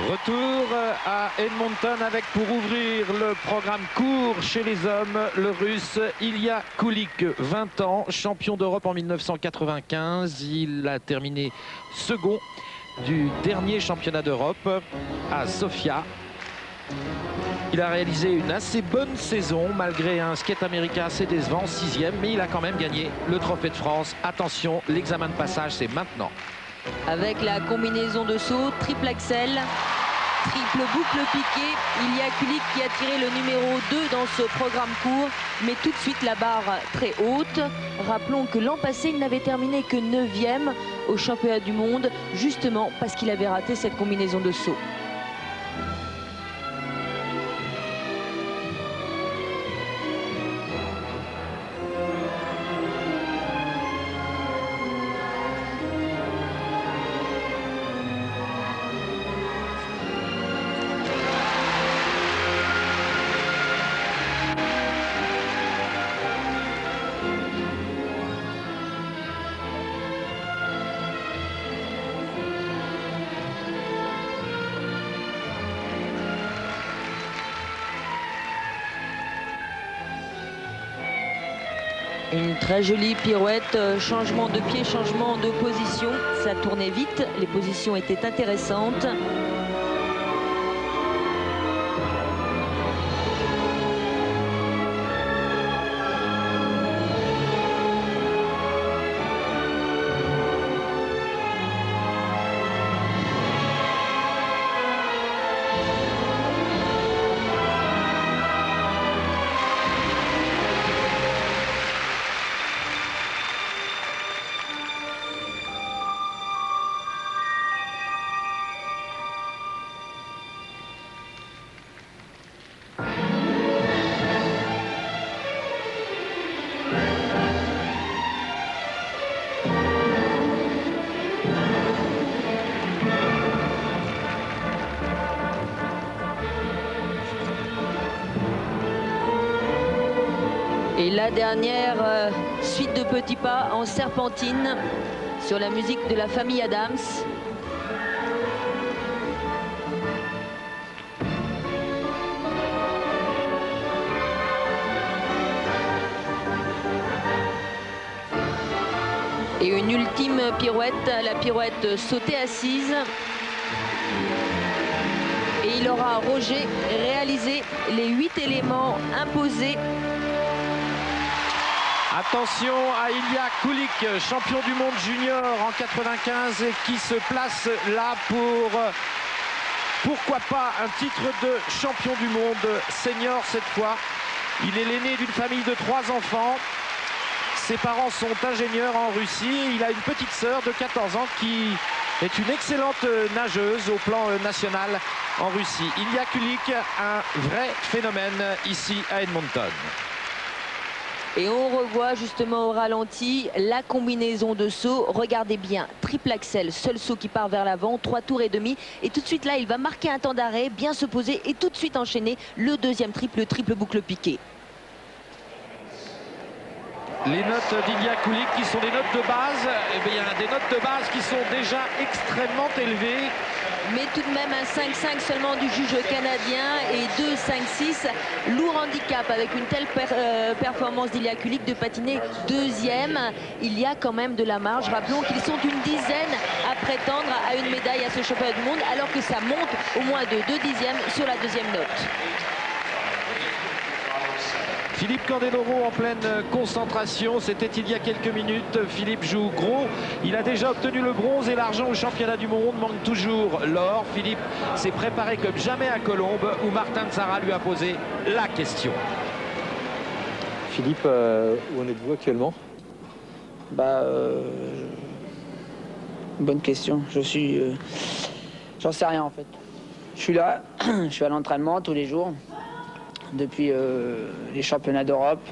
Retour à Edmonton avec pour ouvrir le programme court chez les hommes, le russe Ilya Kulik, 20 ans, champion d'Europe en 1995. Il a terminé second du dernier championnat d'Europe à Sofia. Il a réalisé une assez bonne saison malgré un skate américain assez décevant, 6e, mais il a quand même gagné le Trophée de France. Attention, l'examen de passage, c'est maintenant. Avec la combinaison de saut, triple axel, triple boucle piqué, Ilya Kulik qui a tiré le numéro 2 dans ce programme court, mais tout de suite la barre très haute. Rappelons que l'an passé, il n'avait terminé que 9e au championnat du monde, justement parce qu'il avait raté cette combinaison de saut. Une très jolie pirouette, changement de pied, changement de position. Ça tournait vite, les positions étaient intéressantes. Et la dernière suite de petits pas en serpentine sur la musique de la famille Adams. Et une ultime pirouette, la pirouette sautée assise. Et il aura, Roger, réalisé les 8 éléments imposés. Attention à Ilya Kulik, champion du monde junior en 95 et qui se place là pour, pourquoi pas, un titre de champion du monde senior cette fois. Il est l'aîné d'une famille de 3 enfants. Ses parents sont ingénieurs en Russie. Il a une petite sœur de 14 ans qui est une excellente nageuse au plan national en Russie. Ilya Kulik, un vrai phénomène ici à Edmonton. Et on revoit justement au ralenti la combinaison de sauts. Regardez bien, triple axel, seul saut qui part vers l'avant, 3 tours et demi. Et tout de suite là, il va marquer un temps d'arrêt, bien se poser et tout de suite enchaîner le deuxième triple boucle piqué. Les notes d'Ilya Kulik qui sont des notes de base, eh bien, des notes de base qui sont déjà extrêmement élevées. Mais tout de même un 5-5 seulement du juge canadien et 2-5-6. Lourd handicap avec une telle performance d'Ilya Kulik de patiner deuxième. Il y a quand même de la marge. Rappelons qu'ils sont une dizaine à prétendre à une médaille à ce championnat du monde alors que ça monte au moins de 2 dixièmes sur la deuxième note. Philippe Candeloro en pleine concentration, c'était il y a quelques minutes. Philippe joue gros, il a déjà obtenu le bronze et l'argent au championnat du monde, manque toujours l'or. Philippe s'est préparé comme jamais à Colombes où Martin Tzara lui a posé la question. Philippe, où en êtes-vous actuellement? Bonne question, j'en sais rien en fait. Je suis là, je suis à l'entraînement tous les jours. Depuis les championnats d'Europe.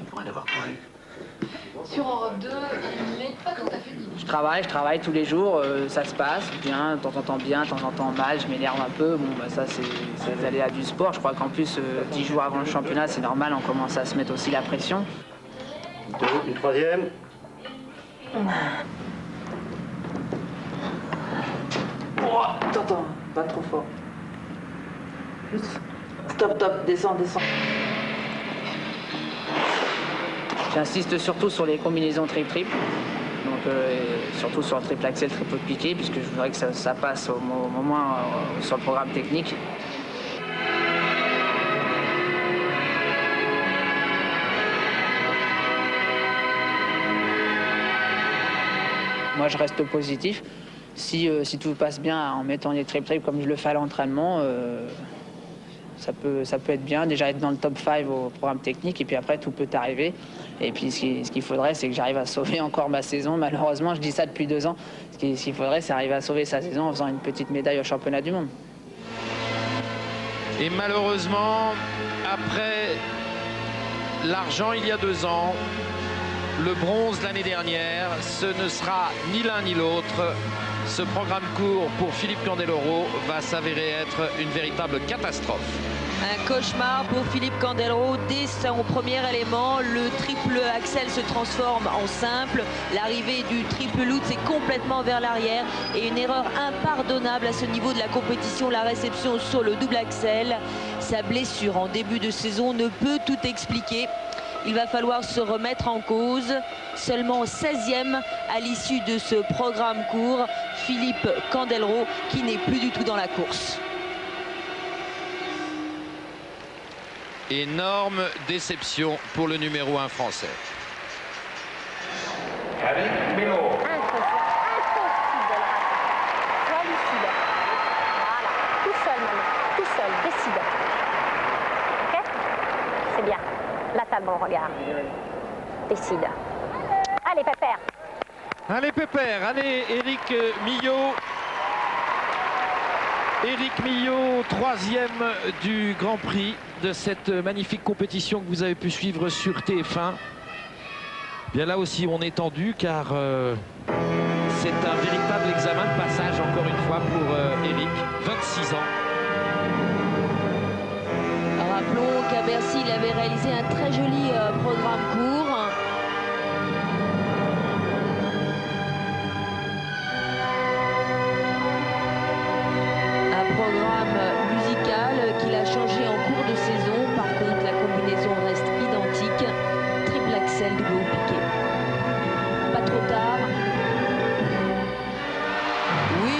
Sur Europe 2, il n'est pas tout à fait dit. Je travaille tous les jours, ça se passe bien, de temps en temps bien, de temps en temps mal, je m'énerve un peu. Bon, ça c'est les aléas du sport. Je crois qu'en plus, 10 jours avant le championnat, c'est normal, on commence à se mettre aussi la pression. Une troisième. Oh, attends, pas trop fort. Plus. Stop, top, descends, descends. J'insiste surtout sur les combinaisons triple-triple. Donc, surtout sur le triple axel, triple piqué, puisque je voudrais que ça passe au moins sur le programme technique. Moi, je reste positif. Si tout passe bien en mettant les triple-triple comme je le fais à l'entraînement, ça peut être bien. Déjà être dans le top 5 au programme technique, et puis après, tout peut arriver. Et puis, ce qu'il faudrait, c'est que j'arrive à sauver encore ma saison. Malheureusement, je dis ça depuis 2 ans. Ce qu'il faudrait, c'est arriver à sauver sa saison en faisant une petite médaille au championnat du monde. Et malheureusement, après l'argent il y a 2 ans, le bronze l'année dernière, ce ne sera ni l'un ni l'autre. Ce programme court pour Philippe Candeloro va s'avérer être une véritable catastrophe. Un cauchemar pour Philippe Candeloro. Dès son premier élément, le triple axel se transforme en simple. L'arrivée du triple loop, c'est complètement vers l'arrière. Et une erreur impardonnable à ce niveau de la compétition, la réception sur le double axel. Sa blessure en début de saison ne peut tout expliquer. Il va falloir se remettre en cause. Seulement 16e à l'issue de ce programme court. Philippe Candeloro qui n'est plus du tout dans la course. Énorme déception pour le numéro 1 français. Impossible de le rater. Sois lucide. Voilà. Tout seul, maman. Tout seul. Décide. Ok? C'est bien. Là, t'as le bon regard. Décide. Allez, Pépère. Allez, Pépère. Allez, Éric Millot. Éric Millot, 3e du Grand Prix de cette magnifique compétition que vous avez pu suivre sur TF1. Bien là aussi, on est tendu car c'est un véritable examen de passage, encore une fois, pour Éric, 26 ans. Rappelons qu'à Bercy, il avait réalisé un très joli programme court. Un programme musical qu'il a changé en cours de saison. Par contre, la combinaison reste identique. Triple axel, double haut piqué. Pas trop tard. Oui.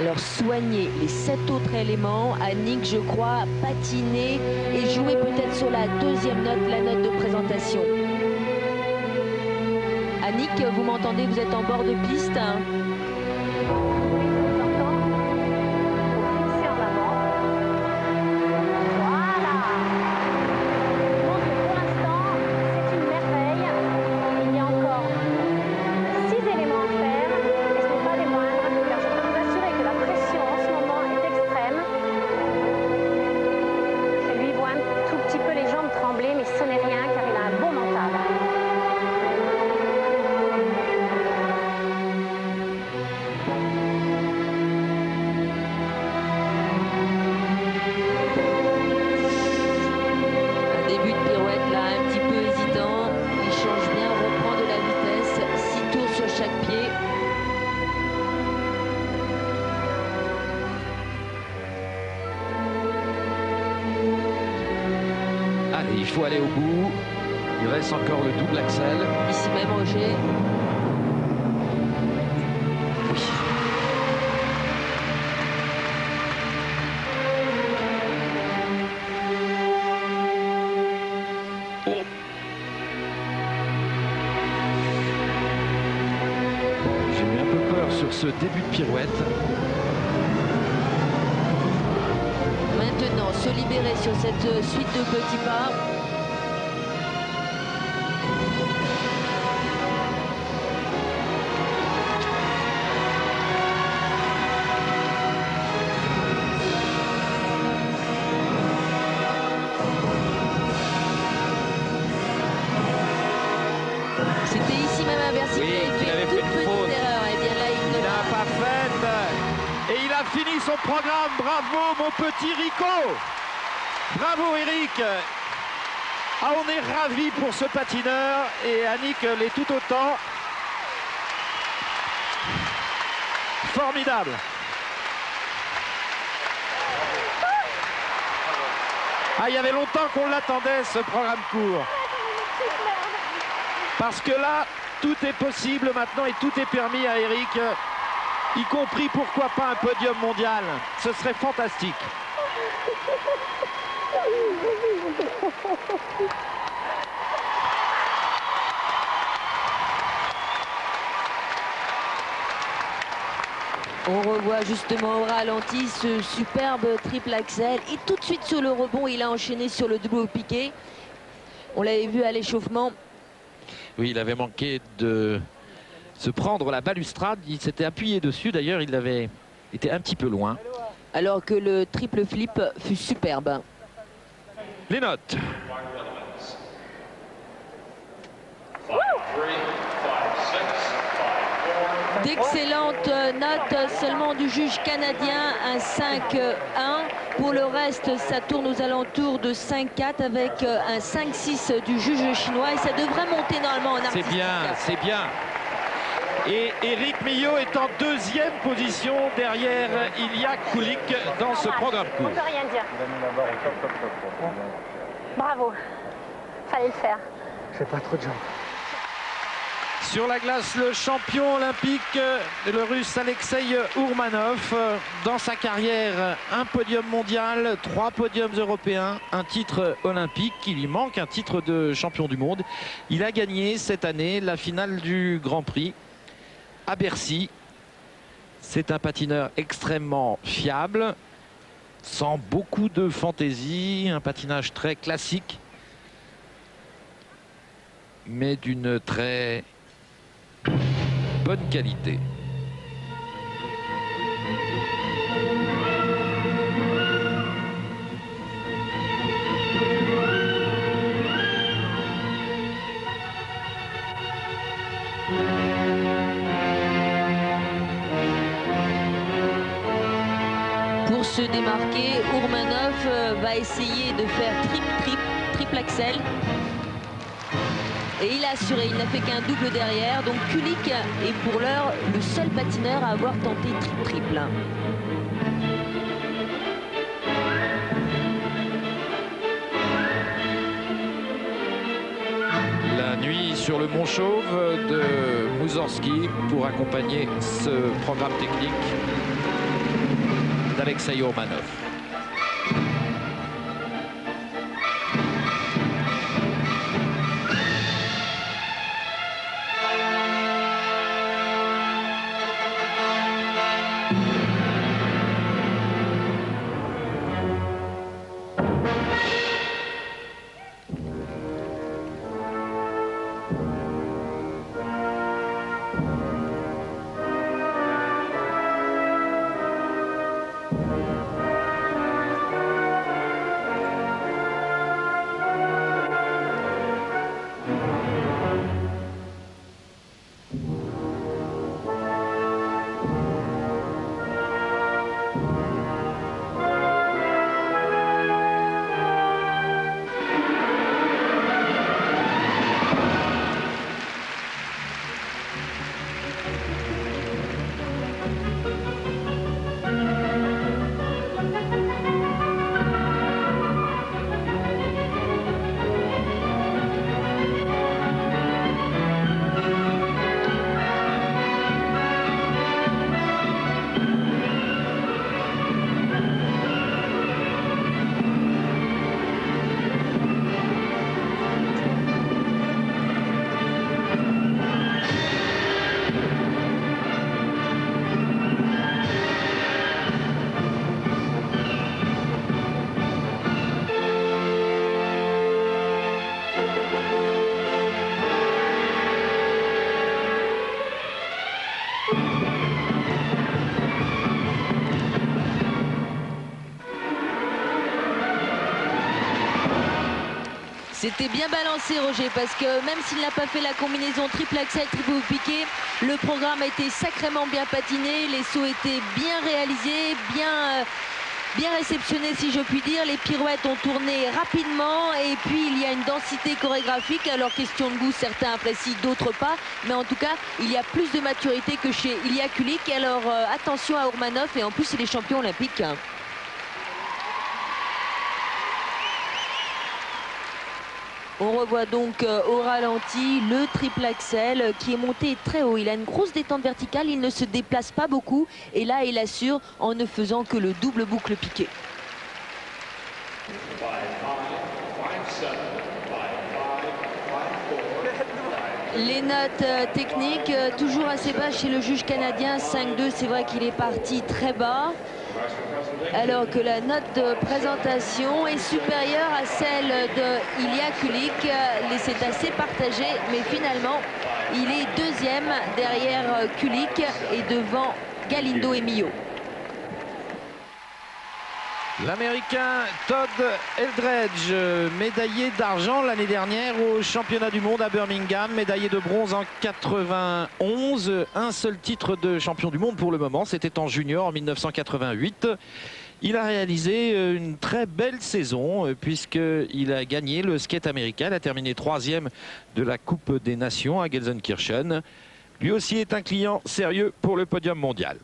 Alors soigner les 7 autres éléments. Annick, je crois, patiner et jouer peut-être sur la 2e note, la note de présentation. Annick, vous m'entendez, vous êtes en bord de piste. Il faut aller au bout. Il reste encore le double axel. Ici même, Roger. Oui. Oh. J'ai eu un peu peur sur ce début de pirouette. Maintenant, se libérer sur cette suite de petits pas. C'était ici même à Bercy Oui, qu'il avait fait une toute petite erreur. Et bien là, il ne l'a pas faite. Et il a fini son programme. Bravo, mon petit Rico. Bravo, Éric. Ah, on est ravis pour ce patineur. Et Annick l'est tout autant. Formidable. Ah, il y avait longtemps qu'on l'attendait, ce programme court. Parce que là, tout est possible maintenant et tout est permis à Eric. Y compris, pourquoi pas, un podium mondial. Ce serait fantastique. On revoit justement au ralenti ce superbe triple axel. Et tout de suite sur le rebond, il a enchaîné sur le double piqué. On l'avait vu à l'échauffement. Oui, il avait manqué de se prendre la balustrade. Il s'était appuyé dessus. D'ailleurs, il avait été un petit peu loin. Alors que le triple flip fut superbe. Les notes. D'excellentes notes seulement du juge canadien, un 5-1. Pour le reste, ça tourne aux alentours de 5-4 avec un 5-6 du juge chinois. Et ça devrait monter normalement en artistique. C'est bien, c'est bien. Et Eric Millot est en deuxième position derrière Ilya Kulik dans ce programme court. On ne peut rien dire. Bravo. Fallait le faire. J'ai pas trop de jambes. Sur la glace, le champion olympique, le russe Alexei Ourmanov. Dans sa carrière, un podium mondial, 3 podiums européens, un titre olympique. Il lui manque un titre de champion du monde. Il a gagné cette année la finale du Grand Prix à Bercy. C'est un patineur extrêmement fiable, sans beaucoup de fantaisie, un patinage très classique, mais d'une très bonne qualité. Pour se démarquer, Ourmanov va essayer de faire triple axel. Et il a assuré, il n'a fait qu'un double derrière. Donc Kulik est pour l'heure le seul patineur à avoir tenté triple. La nuit sur le Mont Chauve de Mouzorski pour accompagner ce programme technique d'Alexei Ourmanov. C'était bien balancé, Roger, parce que même s'il n'a pas fait la combinaison triple axel, triple piqué, le programme a été sacrément bien patiné, les sauts étaient bien réalisés, bien bien réceptionné si je puis dire. Les pirouettes ont tourné rapidement et puis il y a une densité chorégraphique. Alors question de goût, certains apprécient, d'autres pas. Mais en tout cas, il y a plus de maturité que chez Ilya Kulik. Alors attention à Ourmanov et en plus il est champion olympique. On revoit donc au ralenti le triple axel qui est monté très haut. Il a une grosse détente verticale, il ne se déplace pas beaucoup. Et là, il assure en ne faisant que le double boucle piqué. Les notes techniques, toujours assez bas chez le juge canadien. 5-2, c'est vrai qu'il est parti très bas. Alors que la note de présentation est supérieure à celle de Ilya Kulik. C'est assez partagé, mais finalement, il est deuxième derrière Kulik et devant Galindo et Millau. L'Américain Todd Eldredge, médaillé d'argent l'année dernière au championnat du monde à Birmingham, médaillé de bronze en 91. Un seul titre de champion du monde pour le moment, c'était en junior en 1988. Il a réalisé une très belle saison puisqu'il a gagné le skate américain. Il a terminé 3e de la Coupe des Nations à Gelsenkirchen. Lui aussi est un client sérieux pour le podium mondial.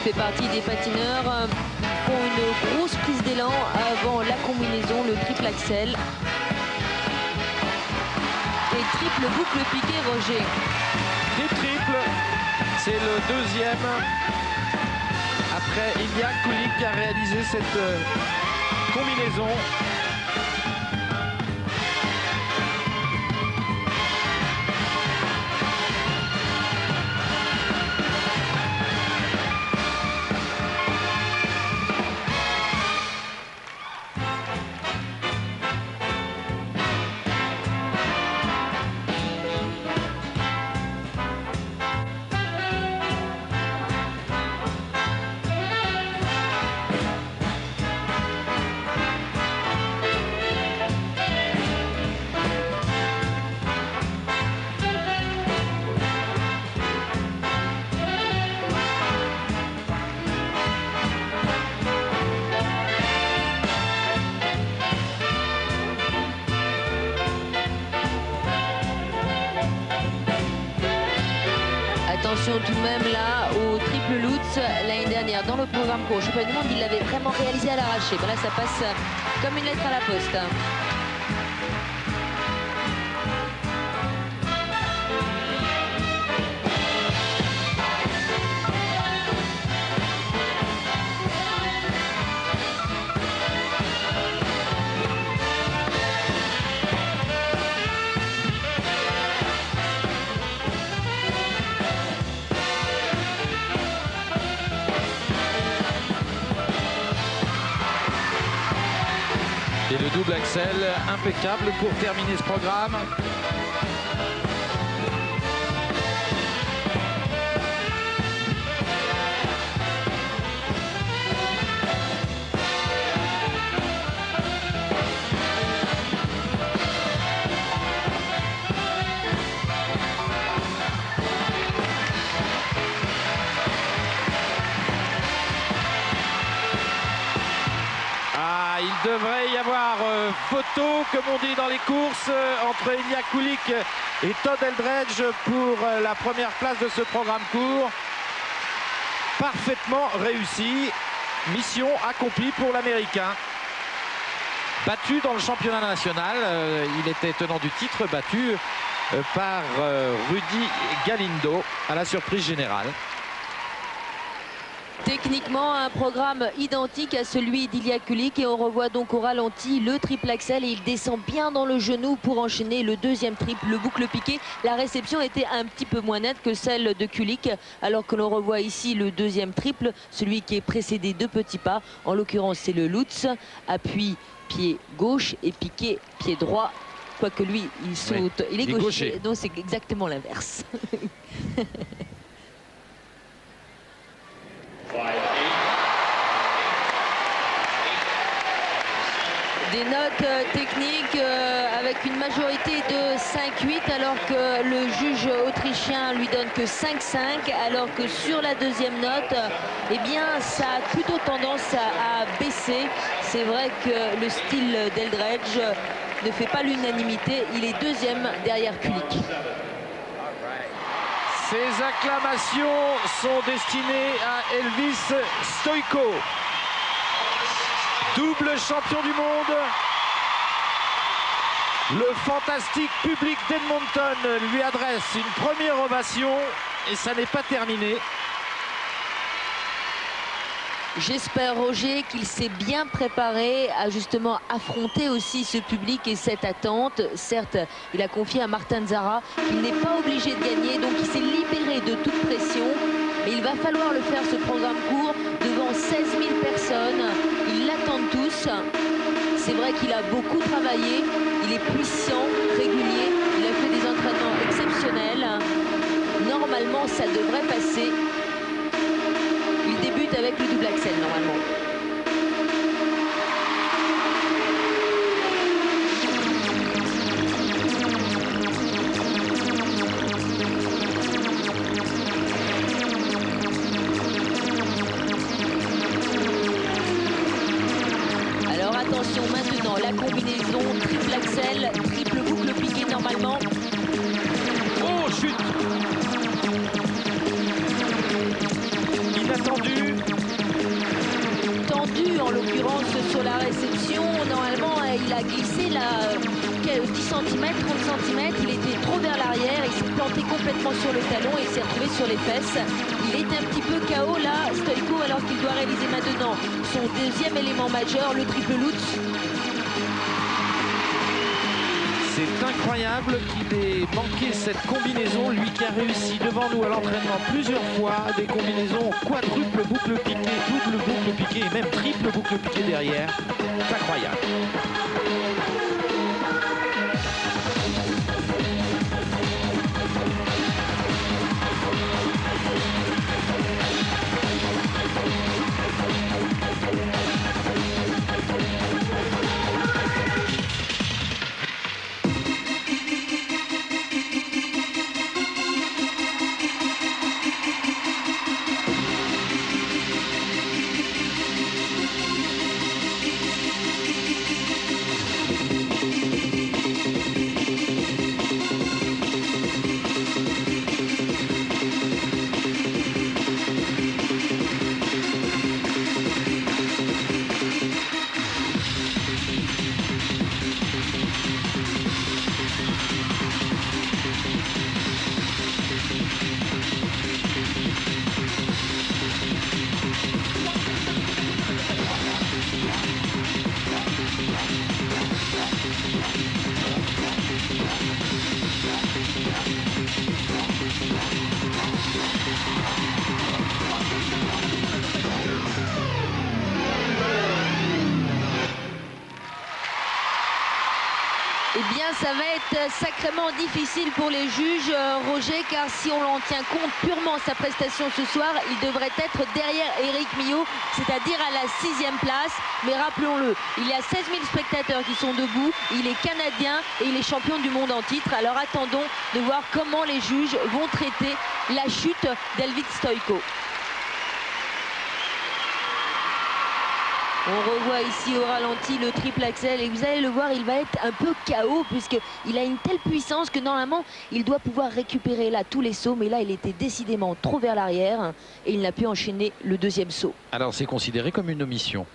Fait partie des patineurs qui font une grosse prise d'élan avant la combinaison, le triple axel. Et triple boucle piqué, Roger. Des triples, c'est le deuxième. Après Ilya Kulik qui a réalisé cette combinaison. Attention tout de même là au triple Lutz l'année dernière dans le programme court. Je ne sais pas du monde, il l'avait vraiment réalisé à l'arraché. Ben là ça passe comme une lettre à la poste. Et le double axel, impeccable pour terminer ce programme. Il devrait y avoir photo, comme on dit dans les courses, entre Ilya Kulik et Todd Eldredge pour la première place de ce programme court. Parfaitement réussi. Mission accomplie pour l'Américain. Battu dans le championnat national. Il était tenant du titre, battu par Rudy Galindo à la surprise générale. Techniquement, un programme identique à celui d'Ilya Kulik et on revoit donc au ralenti le triple axel et il descend bien dans le genou pour enchaîner le deuxième triple, le boucle piqué. La réception était un petit peu moins nette que celle de Kulik, alors que l'on revoit ici le deuxième triple, celui qui est précédé de petits pas. En l'occurrence, c'est le Lutz, appui pied gauche et piqué pied droit. Quoique lui, il saute, oui, il est gaucher, donc c'est exactement l'inverse. Des notes techniques avec une majorité de 5-8 alors que le juge autrichien lui donne que 5-5, alors que sur la deuxième note, eh bien, ça a plutôt tendance à baisser. C'est vrai que le style d'Eldredge ne fait pas l'unanimité, il est deuxième derrière Kulik. Ces acclamations sont destinées à Elvis Stojko, double champion du monde. Le fantastique public d'Edmonton lui adresse une première ovation et ça n'est pas terminé. J'espère, Roger, qu'il s'est bien préparé à justement affronter aussi ce public et cette attente. Certes, il a confié à Martin Zara qu'il n'est pas obligé de gagner, donc il s'est libéré de toute pression. Mais il va falloir le faire, ce programme court, devant 16 000 personnes. Ils l'attendent tous. C'est vrai qu'il a beaucoup travaillé. Il est puissant, régulier. Il a fait des entraînements exceptionnels. Normalement, ça devrait passer. Il débute avec le double axel, normalement. Alors attention, maintenant, la combinaison triple axel, triple boucle piqué normalement. Oh, chute! Inattendu. Tendu en l'occurrence sur la réception. Normalement, il a glissé là 10 cm, 30 cm. Il était trop vers l'arrière. Il s'est planté complètement sur le talon et il s'est retrouvé sur les fesses. Il est un petit peu KO là, Stojko, alors qu'il doit réaliser maintenant son deuxième élément majeur, le triple Lutz. C'est incroyable qu'il ait manqué cette combinaison, lui qui a réussi devant nous à l'entraînement plusieurs fois des combinaisons quadruple boucle piqué, double boucle piqué et même triple boucle piqué derrière. C'est incroyable. Eh bien, ça va être sacrément difficile pour les juges, Roger, car si on en tient compte purement sa prestation ce soir, il devrait être derrière Eric Millot, c'est-à-dire à la 6e place. Mais rappelons-le, il y a 16 000 spectateurs qui sont debout, il est canadien et il est champion du monde en titre. Alors attendons de voir comment les juges vont traiter la chute d'Elvis Stojko. On revoit ici au ralenti le triple axel et vous allez le voir, il va être un peu KO puisqu'il a une telle puissance que normalement il doit pouvoir récupérer là tous les sauts, mais là il était décidément trop vers l'arrière et il n'a pu enchaîner le deuxième saut. Alors c'est considéré comme une omission.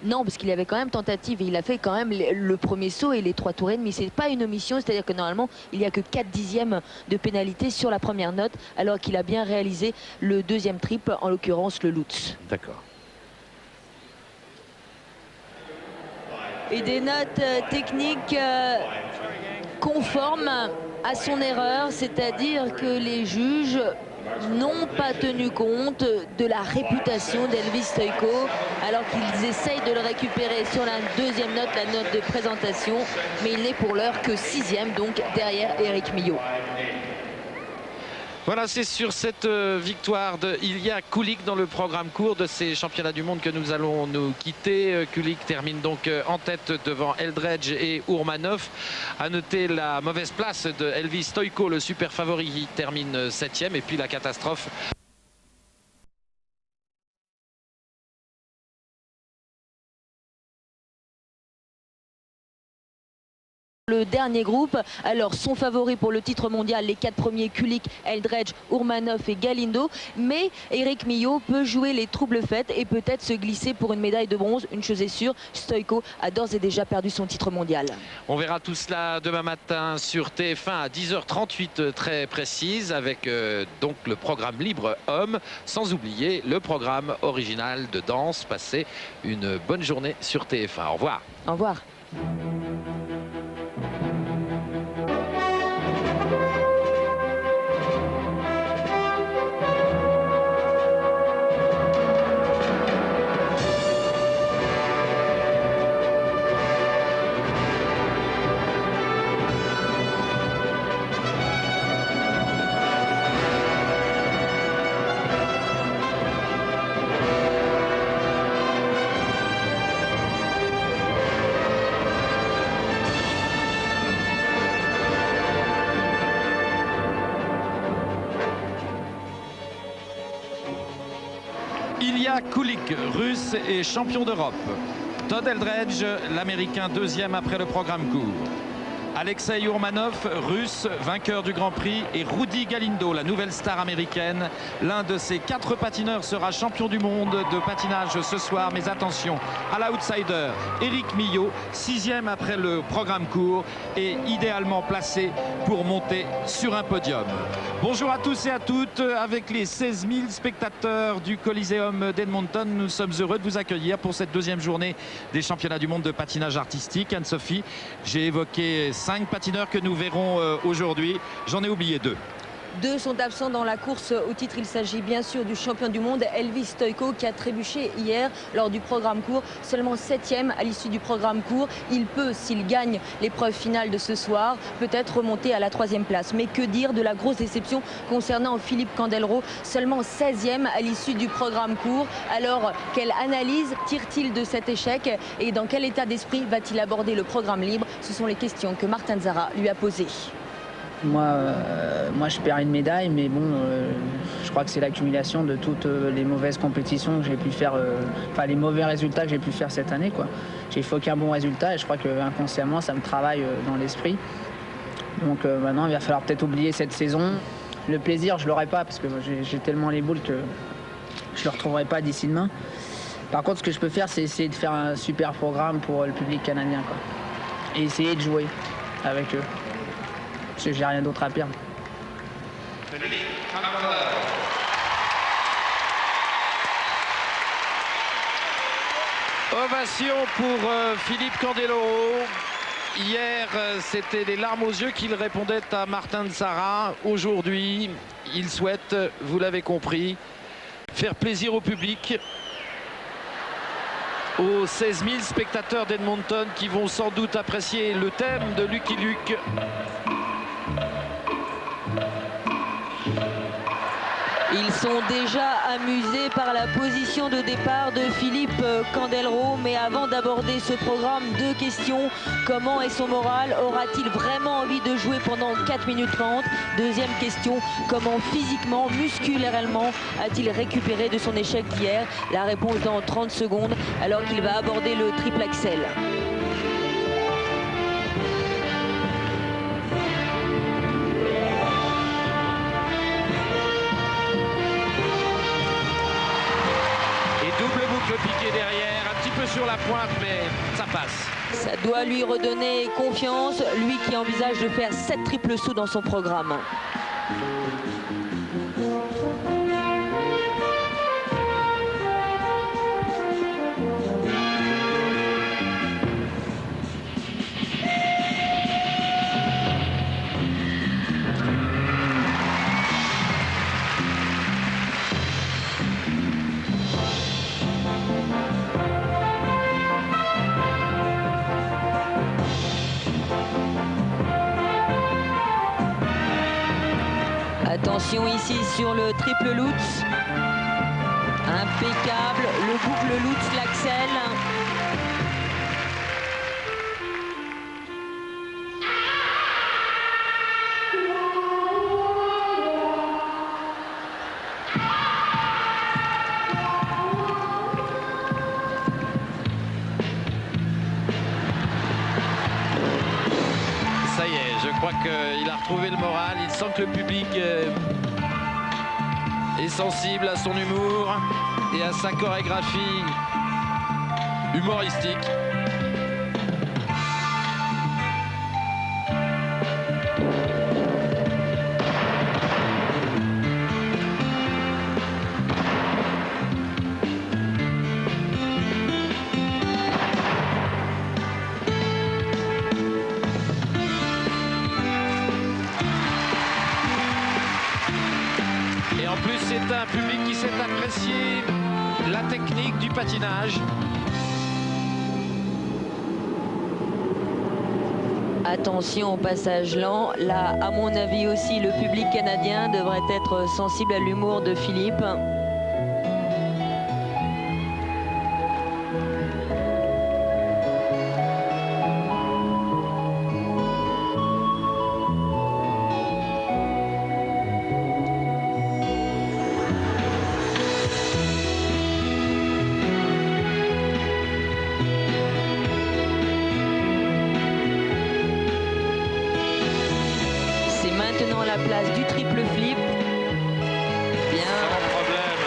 Non, parce qu'il y avait quand même tentative et il a fait quand même le premier saut et les 3 tours et demi. C'est pas une omission, c'est-à-dire que normalement il n'y a que 4 dixièmes de pénalité sur la première note, alors qu'il a bien réalisé le deuxième triple, en l'occurrence le Lutz. D'accord. Et des notes techniques conformes à son erreur, c'est-à-dire que les juges n'ont pas tenu compte de la réputation d'Elvis Stojko, alors qu'ils essayent de le récupérer sur la deuxième note, la note de présentation, mais il n'est pour l'heure que 6e, donc derrière Eric Millot. Voilà, c'est sur cette victoire de Ilya Kulik dans le programme court de ces championnats du monde que nous allons nous quitter. Kulik termine donc en tête devant Eldredge et Ourmanov. À noter la mauvaise place de Elvis Stojko, le super favori, qui termine 7e, et puis la catastrophe. Le dernier groupe, alors son favori pour le titre mondial, les 4 premiers, Kulik, Eldredge, Ourmanov et Galindo, mais Eric Millot peut jouer les troubles fêtes et peut-être se glisser pour une médaille de bronze. Une chose est sûre, Stojko a d'ores et déjà perdu son titre mondial. On verra tout cela demain matin sur TF1 à 10h38 très précise, avec donc le programme libre homme, sans oublier le programme original de danse. Passez une bonne journée sur TF1. Au revoir. Au revoir. Ilya Kulik, russe et champion d'Europe. Todd Eldredge, l'américain, 2e après le programme court. Alexei Ourmanov, russe, vainqueur du Grand Prix, et Rudy Galindo, la nouvelle star américaine. L'un de ces 4 patineurs sera champion du monde de patinage ce soir. Mais attention à l'outsider, Eric Millot, 6e après le programme court et idéalement placé pour monter sur un podium. Bonjour à tous et à toutes. Avec les 16 000 spectateurs du Coliseum d'Edmonton, nous sommes heureux de vous accueillir pour cette 2e journée des championnats du monde de patinage artistique. Anne-Sophie, j'ai évoqué 5 patineurs que nous verrons aujourd'hui. J'en ai oublié 2. 2 sont absents dans la course au titre. Il s'agit bien sûr du champion du monde, Elvis Stojko, qui a trébuché hier lors du programme court. Seulement 7e à l'issue du programme court. Il peut, s'il gagne l'épreuve finale de ce soir, peut-être remonter à la 3e place. Mais que dire de la grosse déception concernant Philippe Candeloro, seulement 16e à l'issue du programme court. Alors, quelle analyse tire-t-il de cet échec et dans quel état d'esprit va-t-il aborder le programme libre? Ce sont les questions que Martin Zara lui a posées. Moi, je perds une médaille, mais bon, je crois que c'est l'accumulation de toutes les mauvaises compétitions que j'ai pu faire, enfin les mauvais résultats que j'ai pu faire cette année, quoi. J'ai fait aucun bon résultat et je crois que inconsciemment ça me travaille dans l'esprit. Donc maintenant, il va falloir peut-être oublier cette saison. Le plaisir, je l'aurai pas parce que j'ai tellement les boules que je le retrouverai pas d'ici demain. Par contre, ce que je peux faire, c'est essayer de faire un super programme pour le public canadien, quoi. Et essayer de jouer avec eux. Parce que j'ai rien d'autre à perdre. Ovation pour Philippe Candeloro. Hier, c'était les larmes aux yeux qu'il répondait à Martin Zara. Aujourd'hui, il souhaite, vous l'avez compris, faire plaisir au public, aux 16 000 spectateurs d'Edmonton qui vont sans doute apprécier le thème de Lucky Luke. Ils sont déjà amusés par la position de départ de Philippe Candeloro. Mais avant d'aborder ce programme, 2 questions. Comment est son moral? Aura-t-il vraiment envie de jouer pendant 4 minutes 30? Deuxième question, comment physiquement, musculairement a-t-il récupéré de son échec d'hier? La réponse dans 30 secondes, alors qu'il va aborder le triple axel. Le piqué derrière, un petit peu sur la la pointe, mais ça passe. Ça doit lui redonner confiance, lui qui envisage de faire 7 triples sauts dans son programme. Attention ici sur le triple Lutz. Impeccable, le boucle Lutz, l'Axel. Ça y est, je crois qu'il a retrouvé le moral. Il sent que le public est sensible à son humour et à sa chorégraphie humoristique. Et en plus, c'est un public qui sait apprécier la technique du patinage. Attention au passage lent. Là, à mon avis aussi, le public canadien devrait être sensible à l'humour de Philippe. Maintenant la place du triple flip. Bien. Sans problème.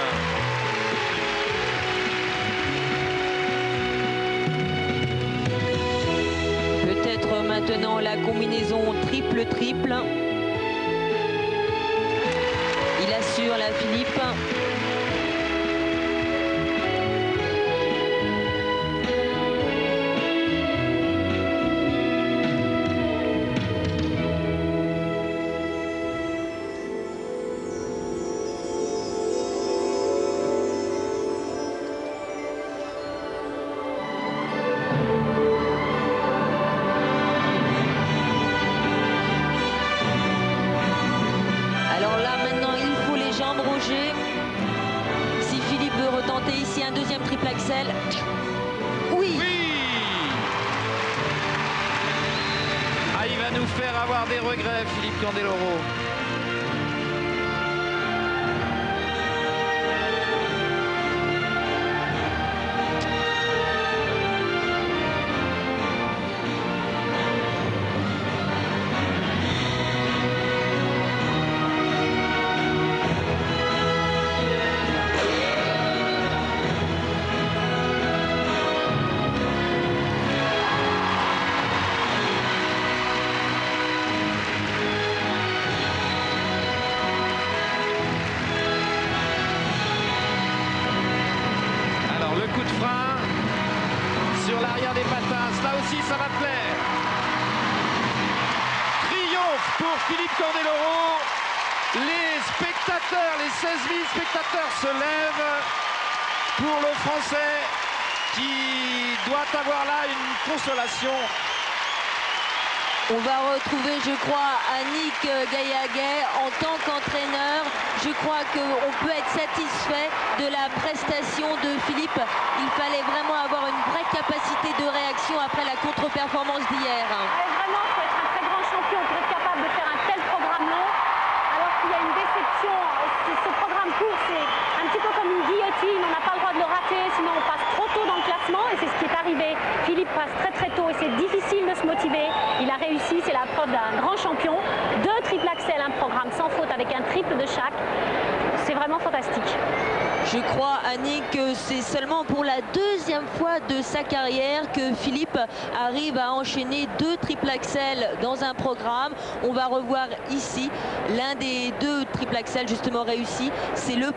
Peut-être maintenant la combinaison triple-triple. Il assure la Philippe. Si Philippe veut retenter ici un deuxième triple axel. Oui. Ah, il va nous faire avoir des regrets, Philippe Candeloro. Coup de frein sur l'arrière des patins, là aussi ça va plaire. Triomphe pour Philippe Candeloro. Les spectateurs, les 16 000 spectateurs se lèvent pour le Français qui doit avoir là une consolation. On va retrouver, je crois, Annick Gaillaguet en tant qu'entraîneur. Je crois qu'on peut être satisfait de la prestation de Philippe. Il fallait vraiment avoir une vraie capacité de réaction après la contre-performance d'hier. Vraiment, il faut être un très grand champion pour être capable de faire un tel programme long. Alors qu'il y a une déception. Ce programme court, c'est un petit peu comme une guillotine. On n'a pas le droit de le rater, sinon on passe trop tôt dans le classement. Et c'est ce qui est arrivé. Philippe passe très très tôt et c'est difficile de se motiver. Il a réussi, c'est la preuve d'un grand champion. 2 triple axel, un programme sans faute avec un triple de chaque. C'est vraiment fantastique. Je crois, Annick, que c'est seulement pour la deuxième fois de sa carrière que Philippe arrive à enchaîner 2 triple axel dans un programme. On va revoir ici l'un des 2 triple axel justement réussis. C'est le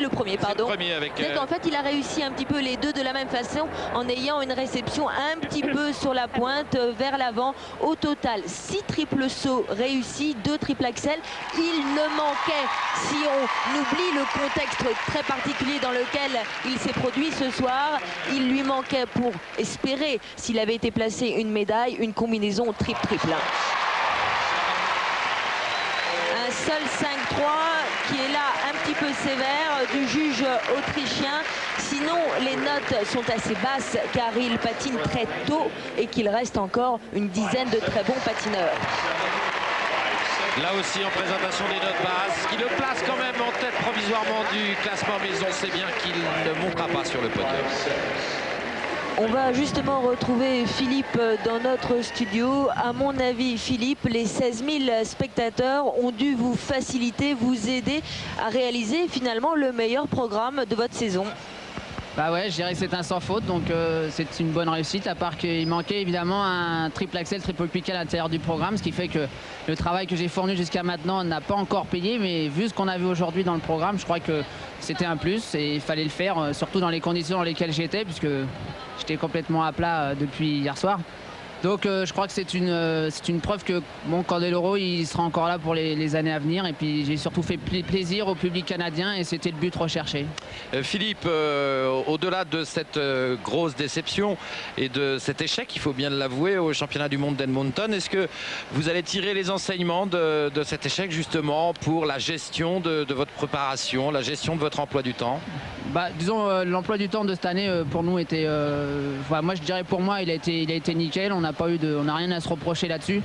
premier, pardon. Le premier avec, En fait, il a réussi un petit peu les 2 de la même façon en ayant une réception un petit peu sur la pointe vers l'avant. Au total, 6 triple sauts réussis, 2 triple axel. Il ne manquait, si on oublie le contexte très particulier dans lequel il s'est produit ce soir, il lui manquait pour espérer, s'il avait été placé, une médaille, une combinaison triple-triple. Un seul 5-3 qui est là un petit peu sévère du juge autrichien. Sinon, les notes sont assez basses car il patine très tôt et qu'il reste encore une dizaine de très bons patineurs. Là aussi en présentation des notes basses, qui le place quand même en tête provisoirement du classement, mais on sait bien qu'il ne montera pas sur le podium. On va justement retrouver Philippe dans notre studio. À mon avis, Philippe, les 16 000 spectateurs ont dû vous faciliter, vous aider à réaliser finalement le meilleur programme de votre saison. Bah ouais, je dirais que c'est un sans faute, donc c'est une bonne réussite, à part qu'il manquait évidemment un triple axel, triple piqué à l'intérieur du programme, ce qui fait que le travail que j'ai fourni jusqu'à maintenant n'a pas encore payé, mais vu ce qu'on a vu aujourd'hui dans le programme, je crois que c'était un plus et il fallait le faire, surtout dans les conditions dans lesquelles j'étais, puisque j'étais complètement à plat depuis hier soir. Donc je crois que c'est une preuve que bon, Candeloro il sera encore là pour les années à venir, et puis j'ai surtout fait plaisir au public canadien et c'était le but recherché. Philippe, au-delà de cette grosse déception et de cet échec, il faut bien l'avouer, au championnat du monde d'Edmonton, est-ce que vous allez tirer les enseignements de cet échec justement pour la gestion de votre préparation, la gestion de votre emploi du temps? Bah, disons, l'emploi du temps de cette année pour nous était, moi je dirais pour moi il a été nickel. On n'a rien à se reprocher là-dessus.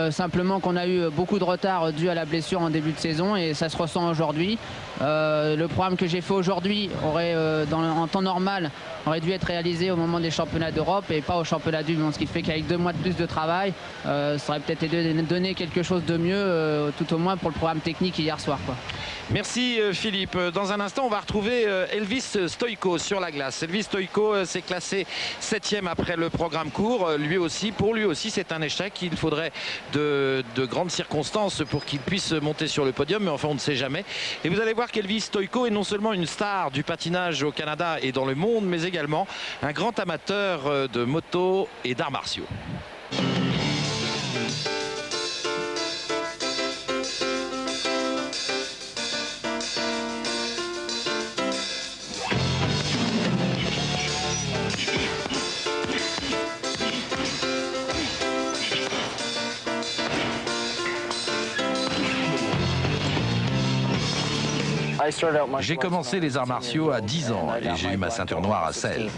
Simplement qu'on a eu beaucoup de retard dû à la blessure en début de saison et ça se ressent aujourd'hui. Le programme que j'ai fait aujourd'hui aurait, en temps normal, aurait dû être réalisé au moment des championnats d'Europe et pas au championnat du monde. Ce qui fait qu'avec 2 mois de plus de travail, ça aurait peut-être donné quelque chose de mieux, tout au moins pour le programme technique hier soir, quoi. Merci Philippe. Dans un instant, on va retrouver Elvis Stojko sur la glace. Elvis Stojko s'est classé 7e après le programme court. Pour lui aussi, c'est un échec. Il faudrait de grandes circonstances pour qu'il puisse monter sur le podium, mais enfin, on ne sait jamais. Et vous allez voir qu'Elvis Stojko est non seulement une star du patinage au Canada et dans le monde, mais également un grand amateur de moto et d'arts martiaux. J'ai commencé les arts martiaux à 10 ans et j'ai eu ma ceinture noire à 16.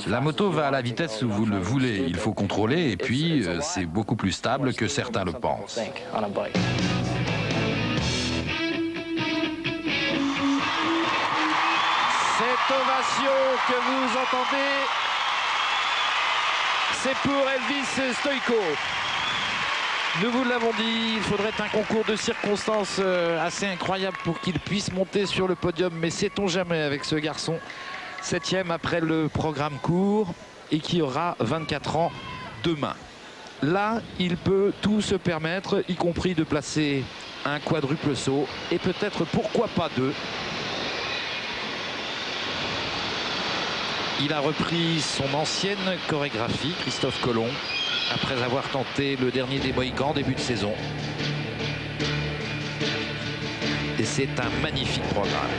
La moto va à la vitesse où vous le voulez. Il faut contrôler et puis c'est beaucoup plus stable que certains le pensent. Cette ovation que vous entendez, c'est pour Elvis Stojko. Nous vous l'avons dit, il faudrait un concours de circonstances assez incroyable pour qu'il puisse monter sur le podium. Mais sait-on jamais avec ce garçon, 7e après le programme court et qui aura 24 ans demain. Là, il peut tout se permettre, y compris de placer un quadruple saut et peut-être, pourquoi pas 2. Il a repris son ancienne chorégraphie, Christophe Colomb, après avoir tenté le dernier des Mohicans début de saison. Et c'est un magnifique programme.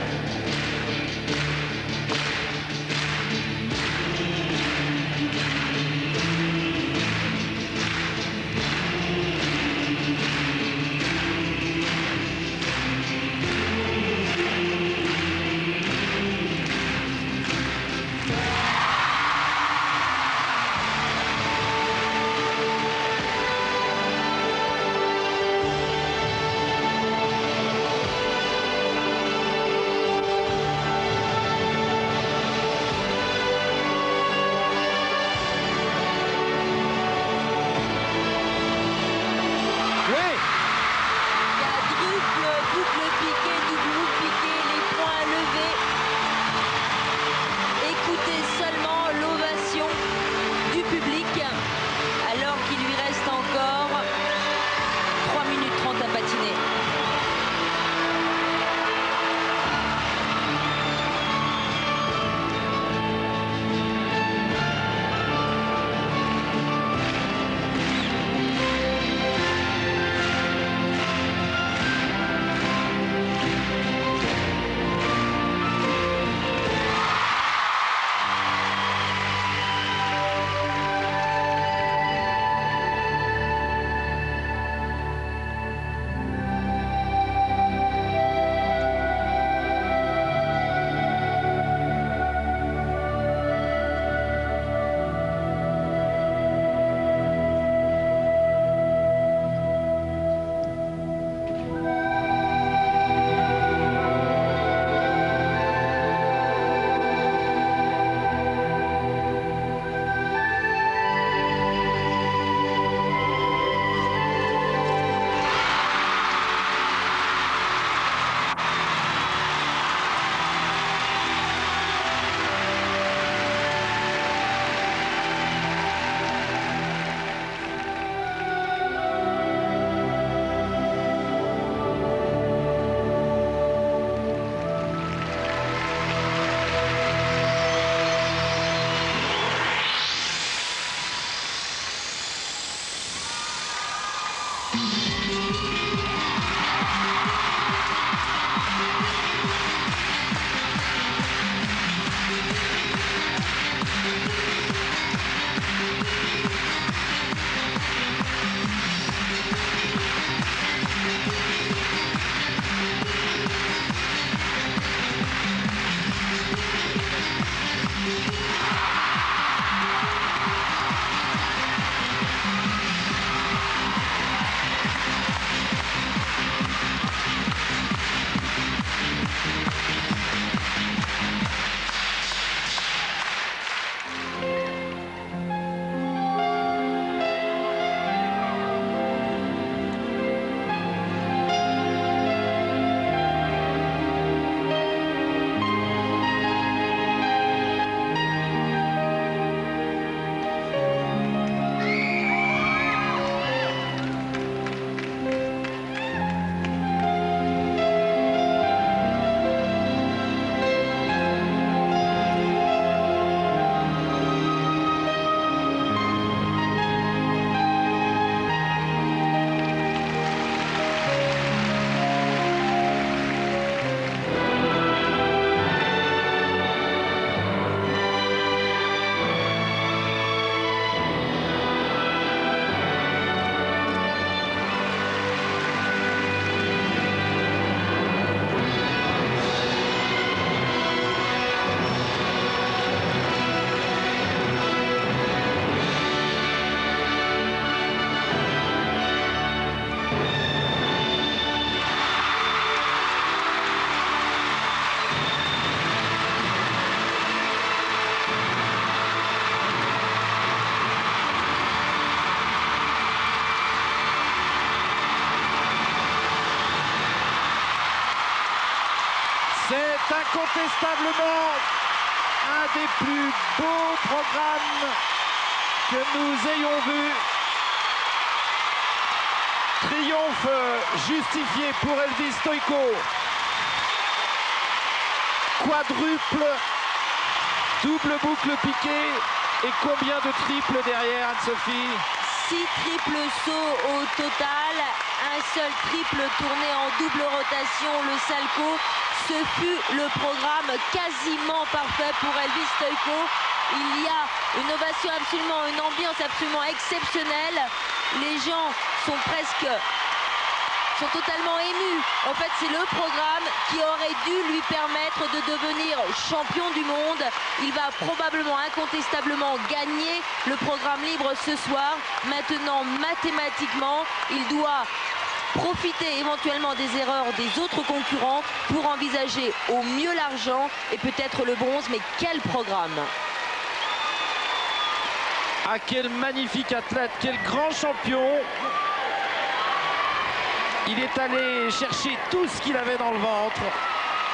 C'est incontestablement un des plus beaux programmes que nous ayons vu. Triomphe justifié pour Elvis Stojko. Quadruple, double boucle piquée et combien de triples derrière, Anne-Sophie? 6 triples sauts au total, un seul triple tourné en double rotation, le salto. Ce fut le programme quasiment parfait pour Elvis Stojko. Il y a une ovation absolument, une ambiance absolument exceptionnelle. Les gens sont totalement émus. En fait, c'est le programme qui aurait dû lui permettre de devenir champion du monde. Il va probablement, incontestablement gagner le programme libre ce soir. Maintenant, mathématiquement, il doit profiter éventuellement des erreurs des autres concurrents pour envisager au mieux l'argent et peut-être le bronze. Mais quel programme! Ah, quel magnifique athlète, quel grand champion! Il est allé chercher tout ce qu'il avait dans le ventre.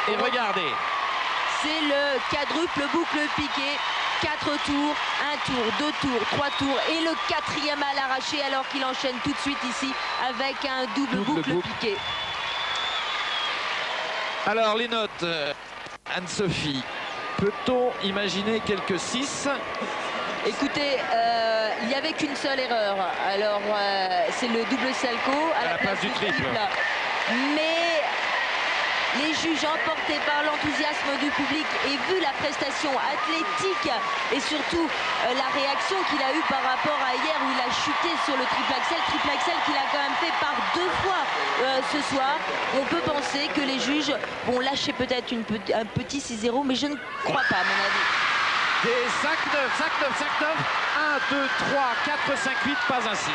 Et regardez. C'est le quadruple boucle piquée. 4 tours, 1 tour, 2 tours, 3 tours. Et le 4e à l'arraché alors qu'il enchaîne tout de suite ici avec un double boucle piquée. Alors les notes, Anne-Sophie. Peut-on imaginer quelques 6? Écoutez, il n'y avait qu'une seule erreur. Alors, c'est le double salto à la place du triple. Mais les juges, emportés par l'enthousiasme du public et vu la prestation athlétique et surtout la réaction qu'il a eue par rapport à hier où il a chuté sur le triple axel qu'il a quand même fait par 2 fois ce soir, on peut penser que les juges vont lâcher peut-être un petit 6-0, mais je ne crois pas à mon avis. Des 5-9, 5-9, 5-9, 1, 2, 3, 4, 5, 8, pas un 6.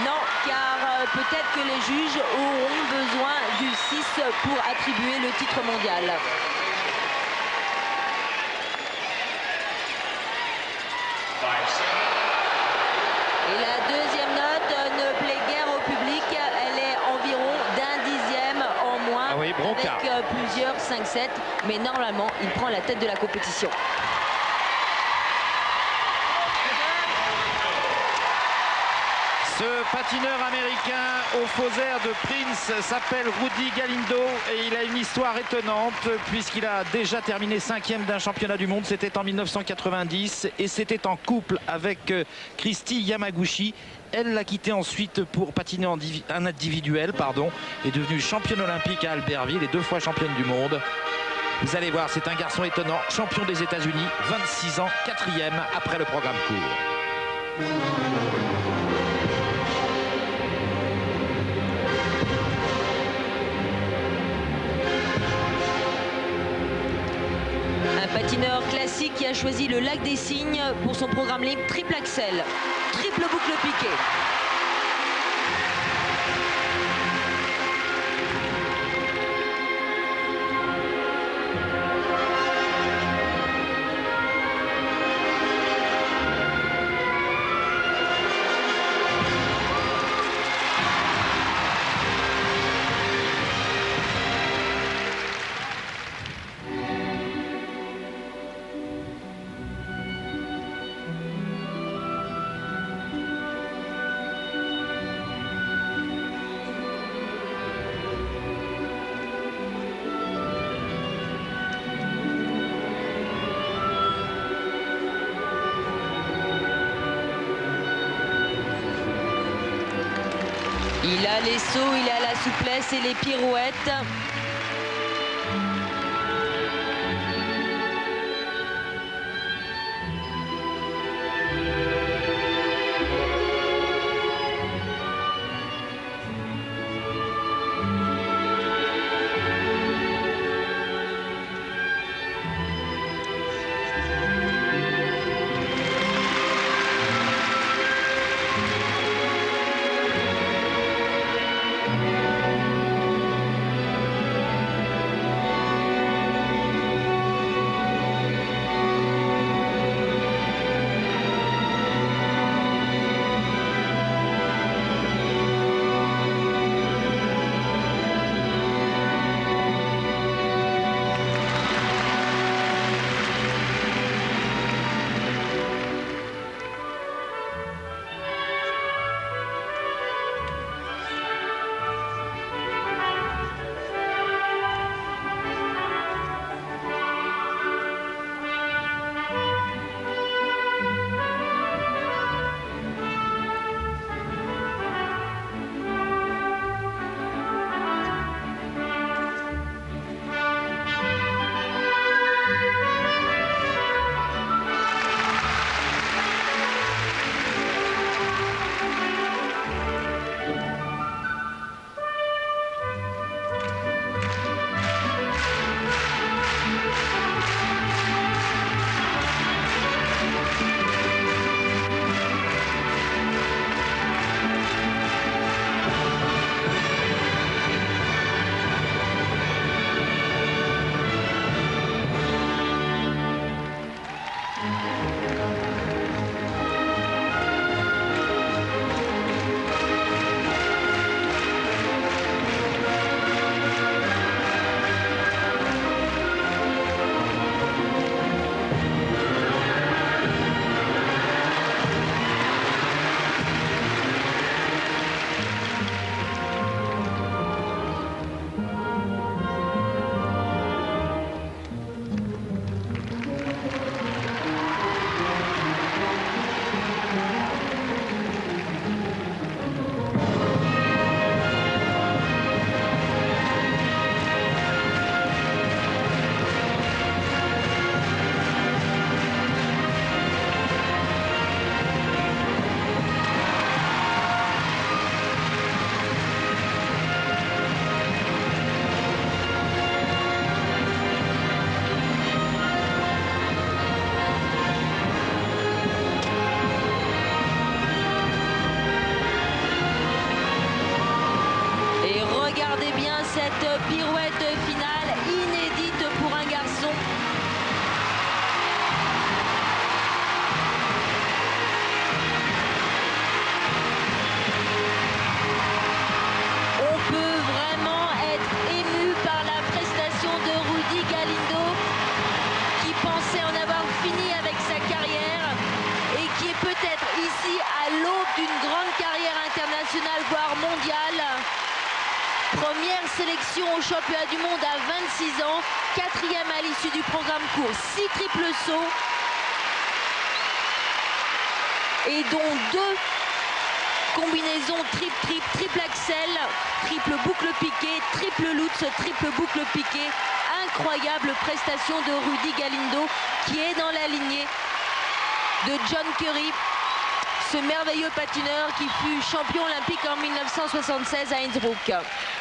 Non, car peut-être que les juges auront besoin du 6 pour attribuer le titre mondial. Et la deuxième note ne plaît guère au public. Elle est environ d'un dixième en moins, avec plusieurs 5-7. Mais normalement, il prend la tête de la compétition. Ce patineur américain au faux air de Prince s'appelle Rudy Galindo et il a une histoire étonnante puisqu'il a déjà terminé 5e d'un championnat du monde. C'était en 1990 et c'était en couple avec Christy Yamaguchi. Elle l'a quitté ensuite pour patiner en individuel, est devenue championne olympique à Albertville et 2 fois championne du monde. Vous allez voir, c'est un garçon étonnant, champion des États-Unis, 26 ans, 4e après le programme court. Patineur classique qui a choisi le lac des Cygnes pour son programme libre triple axel, triple boucle piquée. Il a les sauts, il a la souplesse et les pirouettes. sélection au championnat du monde à 26 ans, 4e à l'issue du programme court, 6 triples sauts et dont 2 combinaisons triple axel, triple boucle piqué, triple lutz, triple boucle piqué. Incroyable prestation de Rudy Galindo qui est dans la lignée de John Curry, ce merveilleux patineur qui fut champion olympique en 1976 à Innsbruck.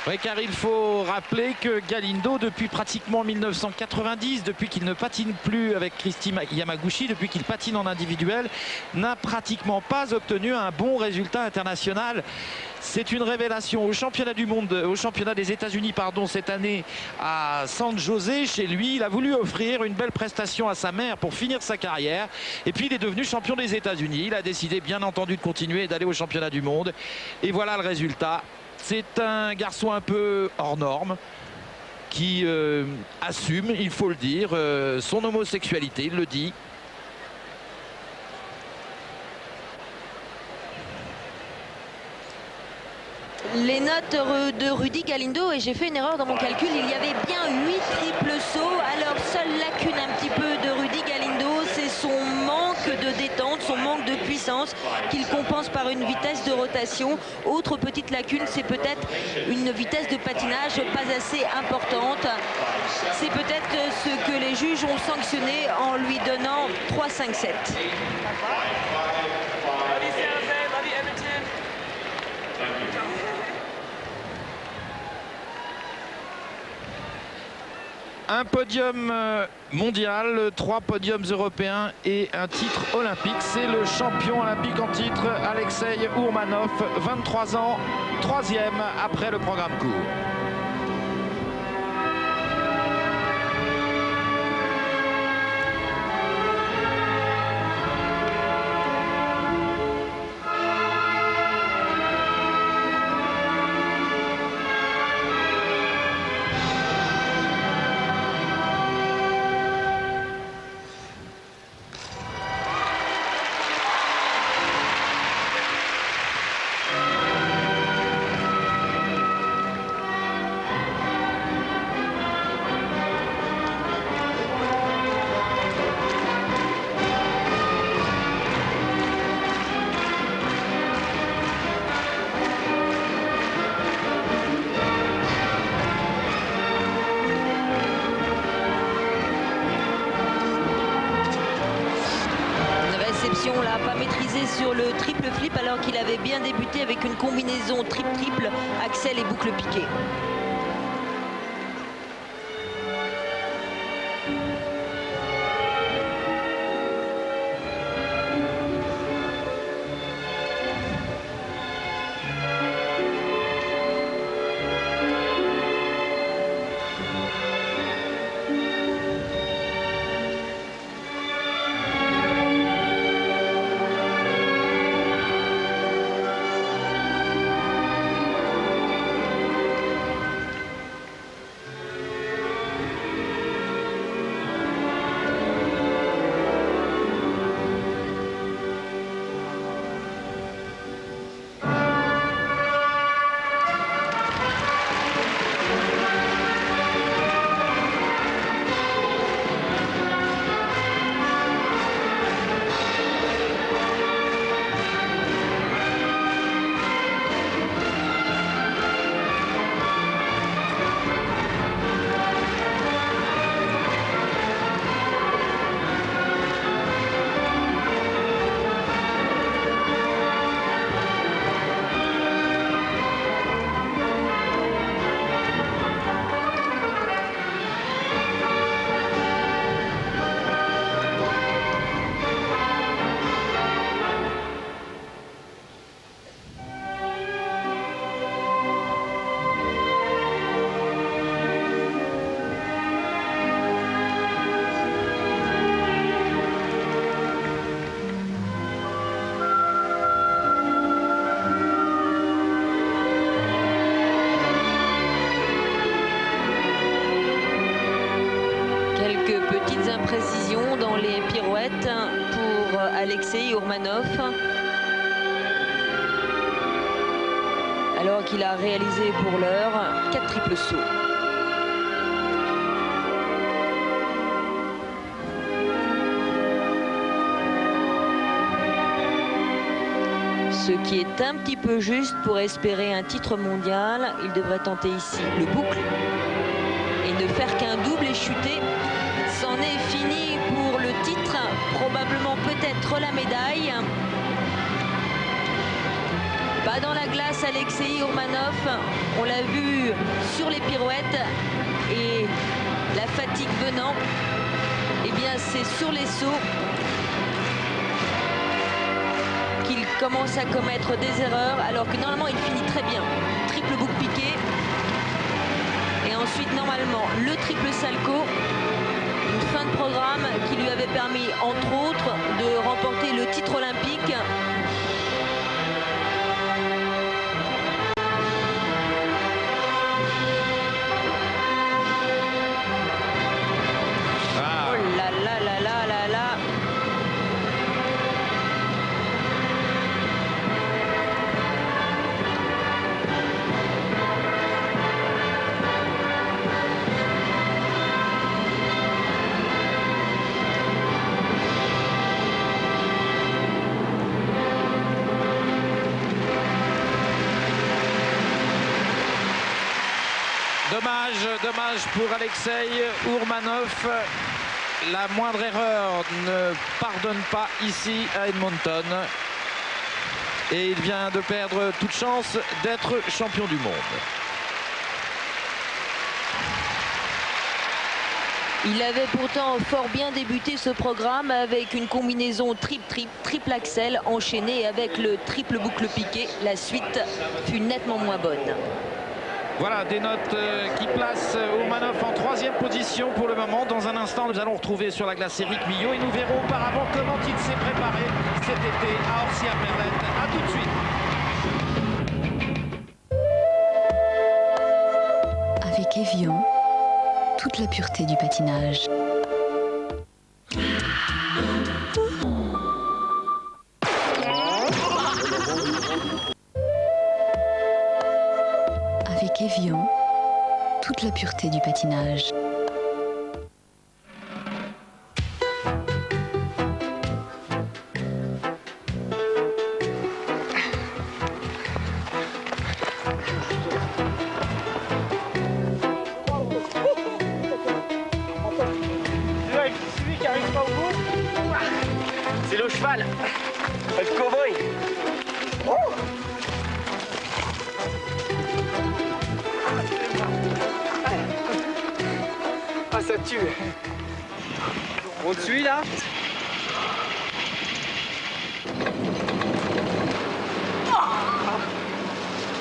Oui, car il faut rappeler que Galindo, depuis pratiquement 1990, depuis qu'il ne patine plus avec Kristi Yamaguchi, depuis qu'il patine en individuel, n'a pratiquement pas obtenu un bon résultat international. C'est une révélation au championnat du monde, au championnat des États-Unis, pardon, cette année à San José. Chez lui, il a voulu offrir une belle prestation à sa mère pour finir sa carrière. Et puis, il est devenu champion des États-Unis. Il a décidé, bien entendu, de continuer et d'aller au championnat du monde. Et voilà le résultat. C'est un garçon un peu hors norme qui assume, il faut le dire, son homosexualité, il le dit. Les notes de Rudy Galindo, et j'ai fait une erreur dans mon calcul, il y avait bien 8 triples sauts. Alors, seule lacune un petit peu de Rudy Galindo, c'est son manque de détente, son manque de puissance qu'il compense par une vitesse de rotation. Autre petite lacune, c'est peut-être une vitesse de patinage pas assez importante. C'est peut-être ce que les juges ont sanctionné en lui donnant 3-5-7. Un podium mondial, 3 podiums européens et un titre olympique. C'est le champion olympique en titre, Alexei Ourmanov, 23 ans, 3e après le programme court. On l'a pas maîtrisé sur le triple flip alors qu'il avait bien débuté avec une combinaison triple axel et boucle piquée. Précision dans les pirouettes pour Alexei Ourmanov. alors qu'il a réalisé pour l'heure 4 triples sauts. Ce qui est un petit peu juste pour espérer un titre mondial. Il devrait tenter ici le boucle et ne faire qu'un double et chuter. C'en est fini pour le titre, probablement peut-être la médaille. Pas dans la glace, Alexei Ourmanov. On l'a vu sur les pirouettes et la fatigue venant, eh bien c'est sur les sauts qu'il commence à commettre des erreurs, alors que normalement il finit très bien. Triple boucle piqué. Et ensuite normalement le triple salco. Une fin de programme qui lui avait permis entre autres de remporter le titre olympique. Dommage pour Alexei Ourmanov. La moindre erreur ne pardonne pas ici à Edmonton. Et il vient de perdre toute chance d'être champion du monde. Il avait pourtant fort bien débuté ce programme avec une combinaison triple axel enchaînée avec le triple boucle piqué. La suite fut nettement moins bonne. Voilà des notes qui placent Ourmanov en 3e position pour le moment. Dans un instant, nous allons retrouver sur la glace Éric Millot et nous verrons auparavant comment il s'est préparé cet été à Orsières-Merlette. A tout de suite. Avec Evian, toute la pureté du patinage. Avec Evian, toute la pureté du patinage. Celui qui arrive pas au bout, c'est le cheval, le cow-boy. Ah, ça tue. On te suit là?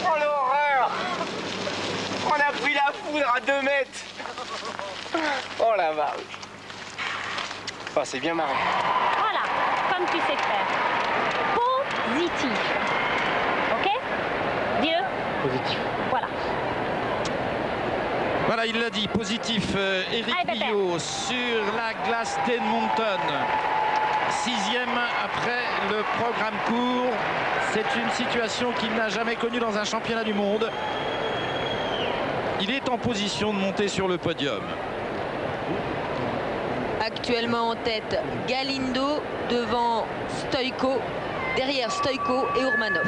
Oh l'horreur! On a pris la foudre à 2 mètres. Oh la vache. Oh, c'est bien marrant. Voilà, comme tu sais faire. Positif. Ok? Dis-le. Positif. Voilà. Voilà, il l'a dit, positif Éric Millot sur la glace d'Edmonton. 6e après le programme court. C'est une situation qu'il n'a jamais connue dans un championnat du monde. Il est en position de monter sur le podium. Actuellement en tête Galindo devant Stoïko, derrière Stoïko et Ourmanov.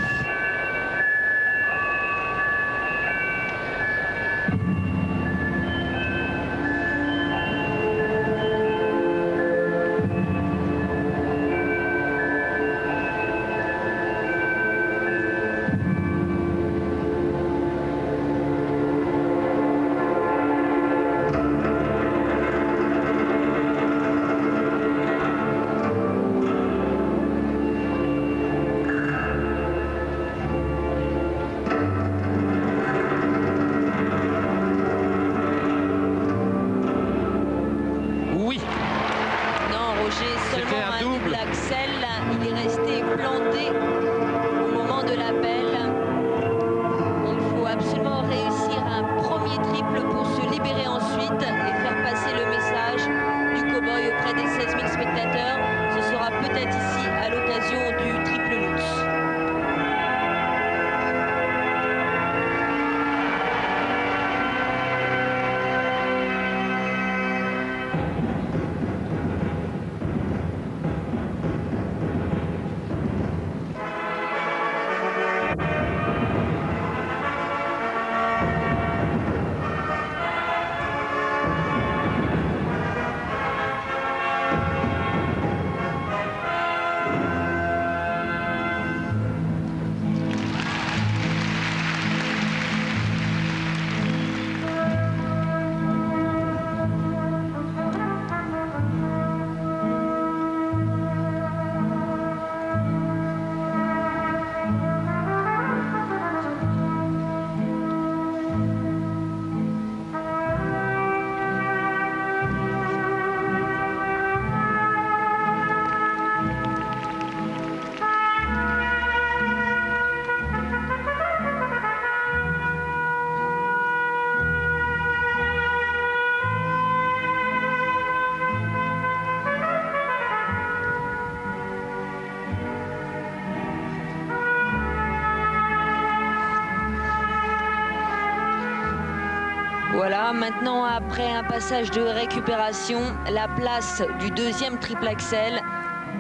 Voilà, maintenant après un passage de récupération, la place du deuxième triple axel.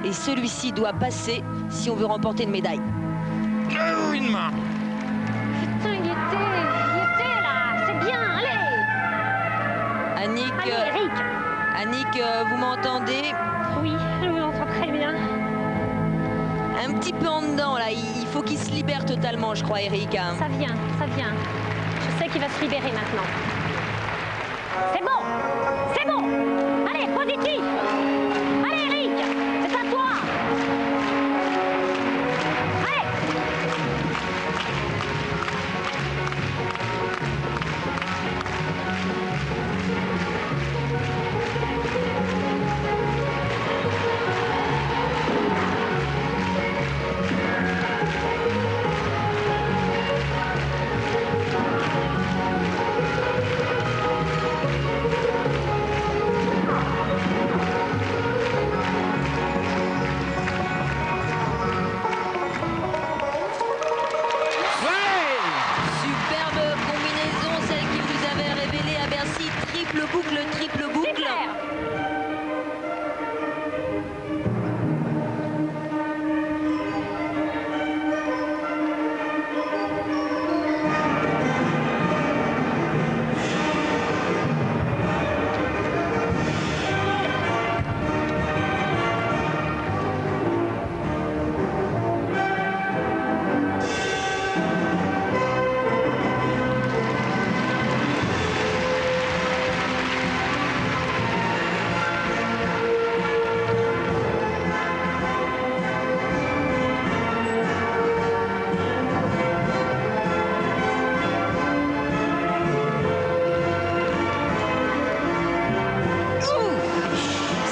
Et celui-ci doit passer si on veut remporter une médaille. Une main. Putain, il était là. C'est bien, allez. Annick, Allez, Eric. Annick, vous m'entendez? Oui, je vous entends très bien. Un petit peu en dedans, là. Il faut qu'il se libère totalement, je crois, Eric. Ça vient, ça vient. Je sais qu'il va se libérer maintenant. C'est bon, c'est bon. Allez, positif. Allez, Eric, c'est à toi. Allez. Superbe combinaison, celle qu'il nous avait révélée à Bercy. Triple boucle, triple boucle.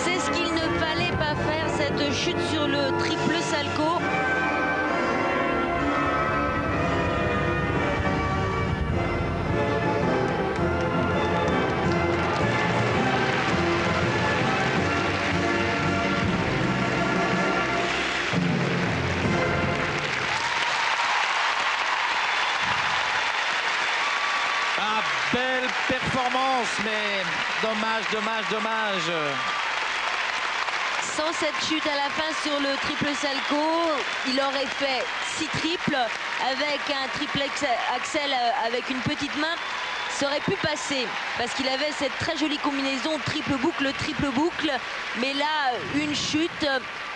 C'est ce qu'il ne fallait pas faire, cette chute sur le triple salco. Ah, belle performance, mais dommage, dommage, dommage. Sans cette chute à la fin sur le triple salco, il aurait fait 6 triples avec un triple axel avec une petite main. Ça aurait pu passer parce qu'il avait cette très jolie combinaison triple boucle, mais là une chute.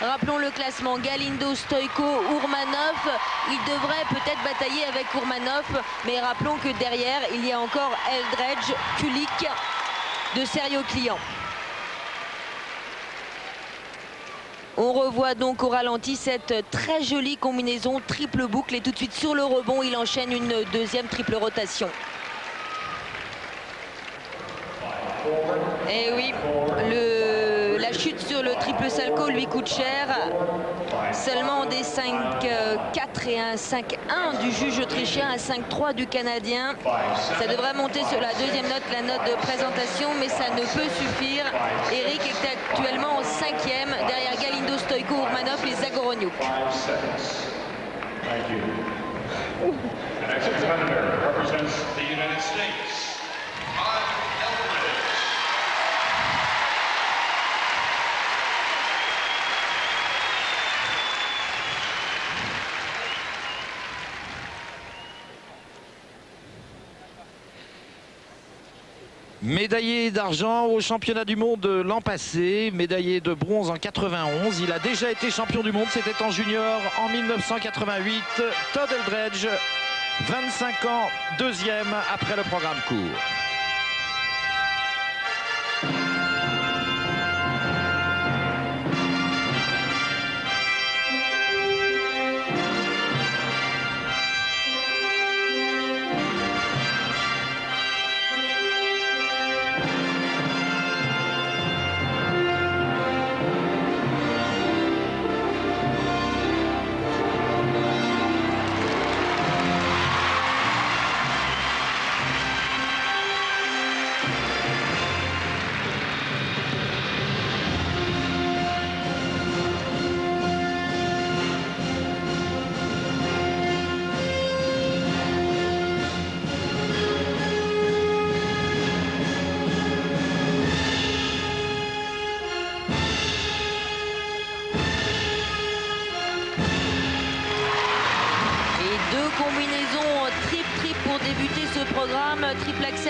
Rappelons le classement: Galindo, Stoïko, Ourmanov. Il devrait peut-être batailler avec Ourmanov, mais rappelons que derrière il y a encore Eldredge, Kulik de Serio Client. On revoit donc au ralenti cette très jolie combinaison triple boucle et tout de suite sur le rebond il enchaîne une deuxième triple rotation. Et oui, la chute sur le triple salco lui coûte cher. Seulement des 5-4 et un 5-1 du juge autrichien, un 5-3 du Canadien. Ça devrait monter sur la deuxième note, la note de présentation, mais ça ne peut suffire. Eric est actuellement au 5e, derrière Galindo, Stoïko, Ourmanov et Zagoroniuk. Médaillé d'argent au championnat du monde l'an passé, médaillé de bronze en 91. Il a déjà été champion du monde, c'était en junior en 1988. Todd Eldredge, 25 ans, deuxième après le programme court.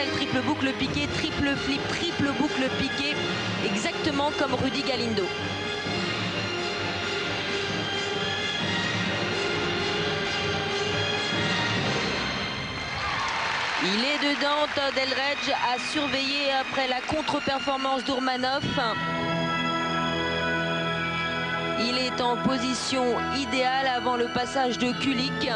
axel, triple boucle piqué, triple flip, triple boucle piqué, exactement comme Rudy Galindo. Il est dedans, Todd Eldredge a surveillé après la contre-performance d'Ourmanov. Il est en position idéale avant le passage de Kulik.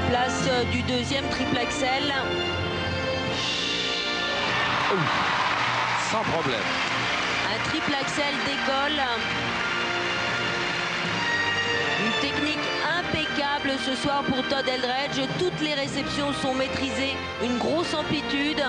Place du deuxième triple axel. Sans problème. Un triple axel décolle. Une technique impeccable ce soir pour Todd Eldredge. Toutes les réceptions sont maîtrisées. Une grosse amplitude.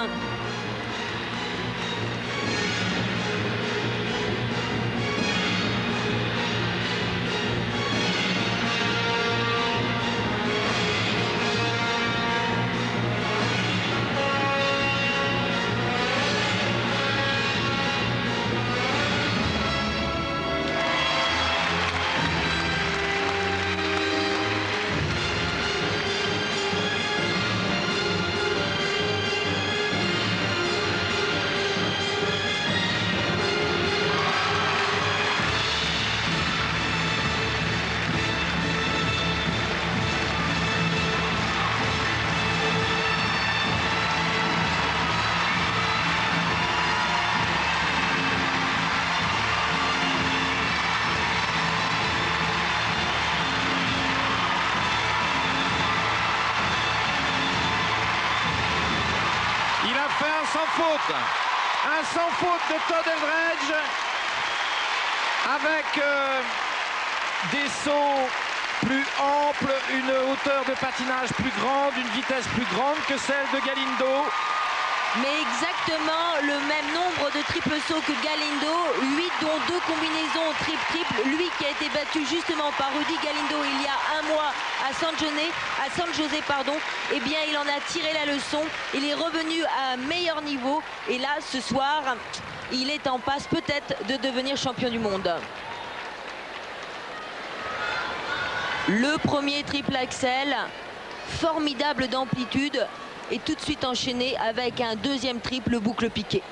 Un sans faute de Todd Eldredge avec des sauts plus amples, une hauteur de patinage plus grande, une vitesse plus grande que celle de Galindo. Mais exactement le même nombre de triple sauts que Galindo, 8 dont 2 combinaisons triple-triple, lui qui a été battu justement par Rudy Galindo il y a un mois à San José, eh bien il en a tiré la leçon, il est revenu à un meilleur niveau et là ce soir il est en passe peut-être de devenir champion du monde. Le premier triple axel, formidable d'amplitude, et tout de suite enchaîné avec un deuxième triple boucle piqué.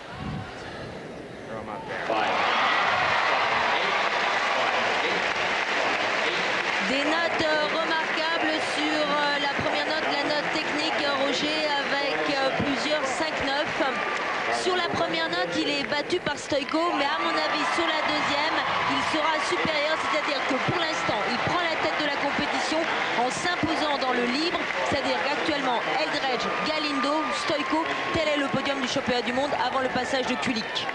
Des notes remarquables sur la première note, la note technique, Roger, avec plusieurs 5-9. Sur la première note, il est battu par Stoïko, mais à mon avis, sur la deuxième, il sera supérieur, c'est-à-dire que pour l'instant, il prend la tête de la compétition en s'imposant dans le libre, c'est-à-dire qu'actuellement, Eldredge, Galindo, Stoïko, tel est le podium du championnat du monde avant le passage de Kulik.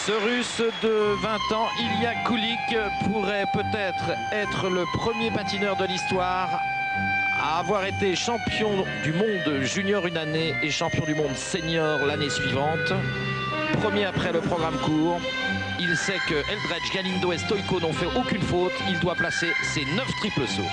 Ce Russe de 20 ans, Ilya Kulik, pourrait peut-être être le premier patineur de l'histoire à avoir été champion du monde junior une année et champion du monde senior l'année suivante. Premier après le programme court. Il sait que Eldredge, Galindo et Stoïko n'ont fait aucune faute. Il doit placer ses 9 triples sauts.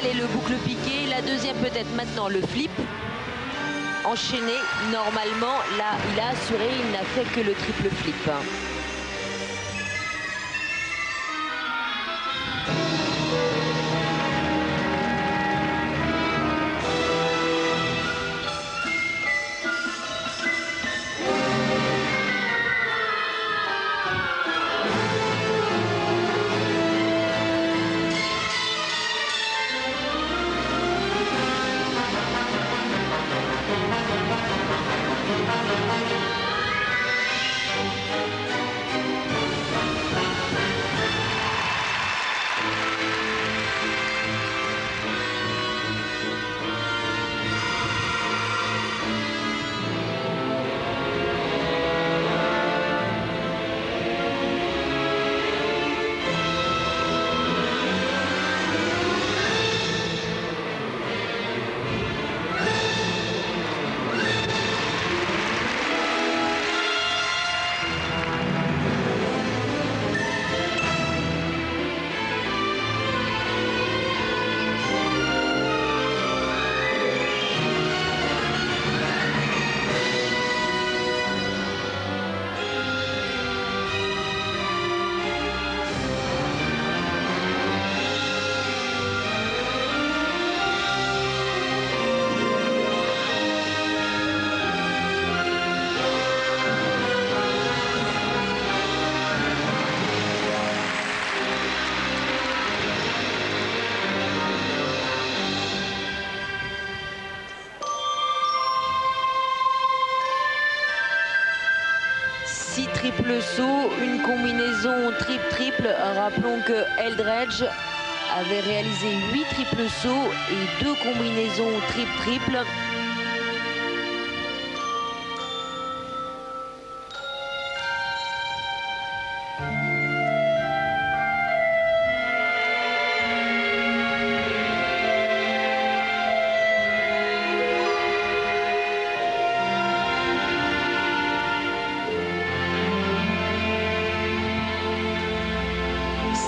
Et le boucle piqué, la deuxième peut-être maintenant le flip enchaîné. Normalement là il a assuré, il n'a fait que le triple flip. Triple saut, une combinaison triple-triple. Rappelons que Eldredge avait réalisé 8 triples sauts et 2 combinaisons triple-triple.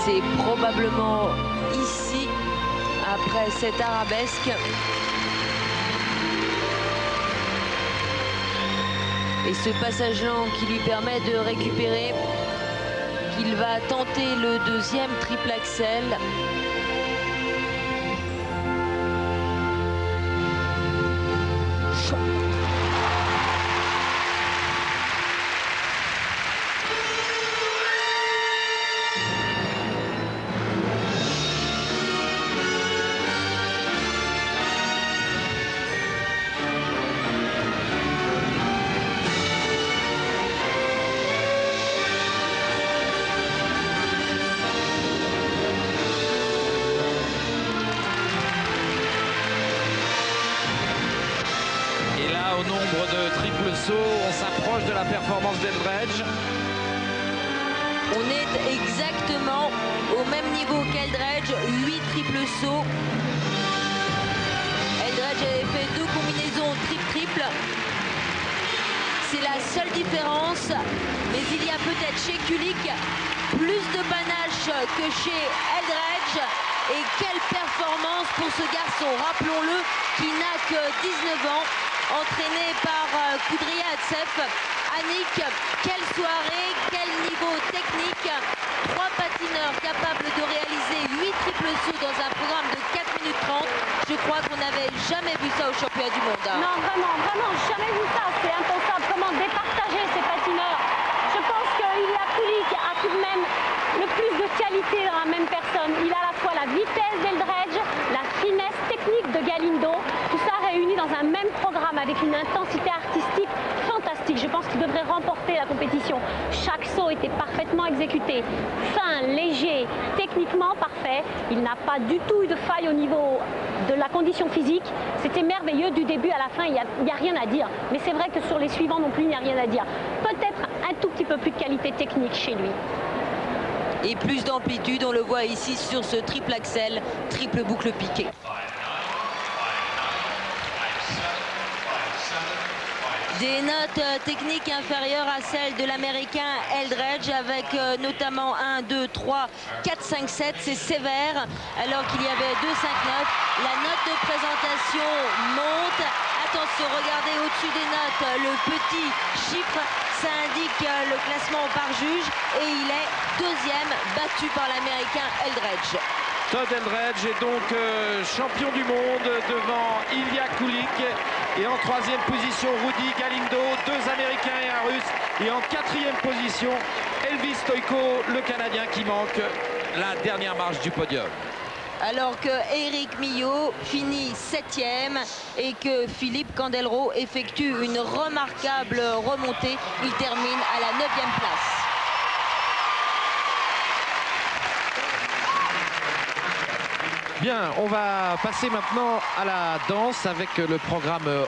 C'est probablement ici, après cette arabesque, et ce passage lent qui lui permet de récupérer, qu'il va tenter le deuxième triple axel. On s'approche de la performance d'Eldredge. On est exactement au même niveau qu'Eldredge, 8 triples sauts. Eldredge avait fait 2 combinaisons triple-triple. C'est la seule différence, mais il y a peut-être chez Kulik plus de panache que chez Eldredge. Et quelle performance pour ce garçon, rappelons-le, qui n'a que 19 ans. Entraîné par Kudryavtsev. Annick, quelle soirée, quel niveau technique. 3 patineurs capables de réaliser 8 vu ça au championnat du monde. Hein. Non, vraiment, j'ai jamais vu ça. C'est impensable. Comment départager ces patineurs? Je pense qu'Ilya Kulik a tout de même le plus de qualité dans la même personne. Il a à la fois la vitesse d'Eldredge, la finesse technique de Galindo, tout ça réuni dans un même programme avec une intensité artistique fantastique. Je pense qu'il devrait remporter la compétition. Chaque saut était parfaitement exécuté, fin, léger, techniquement parfait. Il n'a pas du tout eu de faille au niveau de la condition physique. C'était merveilleux du début à la fin, il n'y a rien à dire. Mais c'est vrai que sur les suivants non plus, il n'y a rien à dire. Peut-être un tout petit peu plus de qualité technique chez lui. Et plus d'amplitude, on le voit ici sur ce triple axel, triple boucle piqué. Des notes techniques inférieures à celles de l'américain Eldredge avec notamment 1, 2, 3, 4, 5, 7. C'est sévère alors qu'il y avait 2, 5, 9. La note de présentation monte. Attention, regardez au-dessus des notes, le petit chiffre, ça indique le classement par juge et il est deuxième, battu par l'américain Eldredge. Todd Eldredge est donc champion du monde devant Ilya Kulik. Et en troisième position, Rudy Galindo, 2 Américains et un Russe. Et en quatrième position, Elvis Stojko, le Canadien qui manque la dernière marche du podium. Alors que Eric Millot finit 7e et que Philippe Candelro effectue une remarquable remontée. Il termine à la 9e place. Bien, on va passer maintenant à la danse avec le programme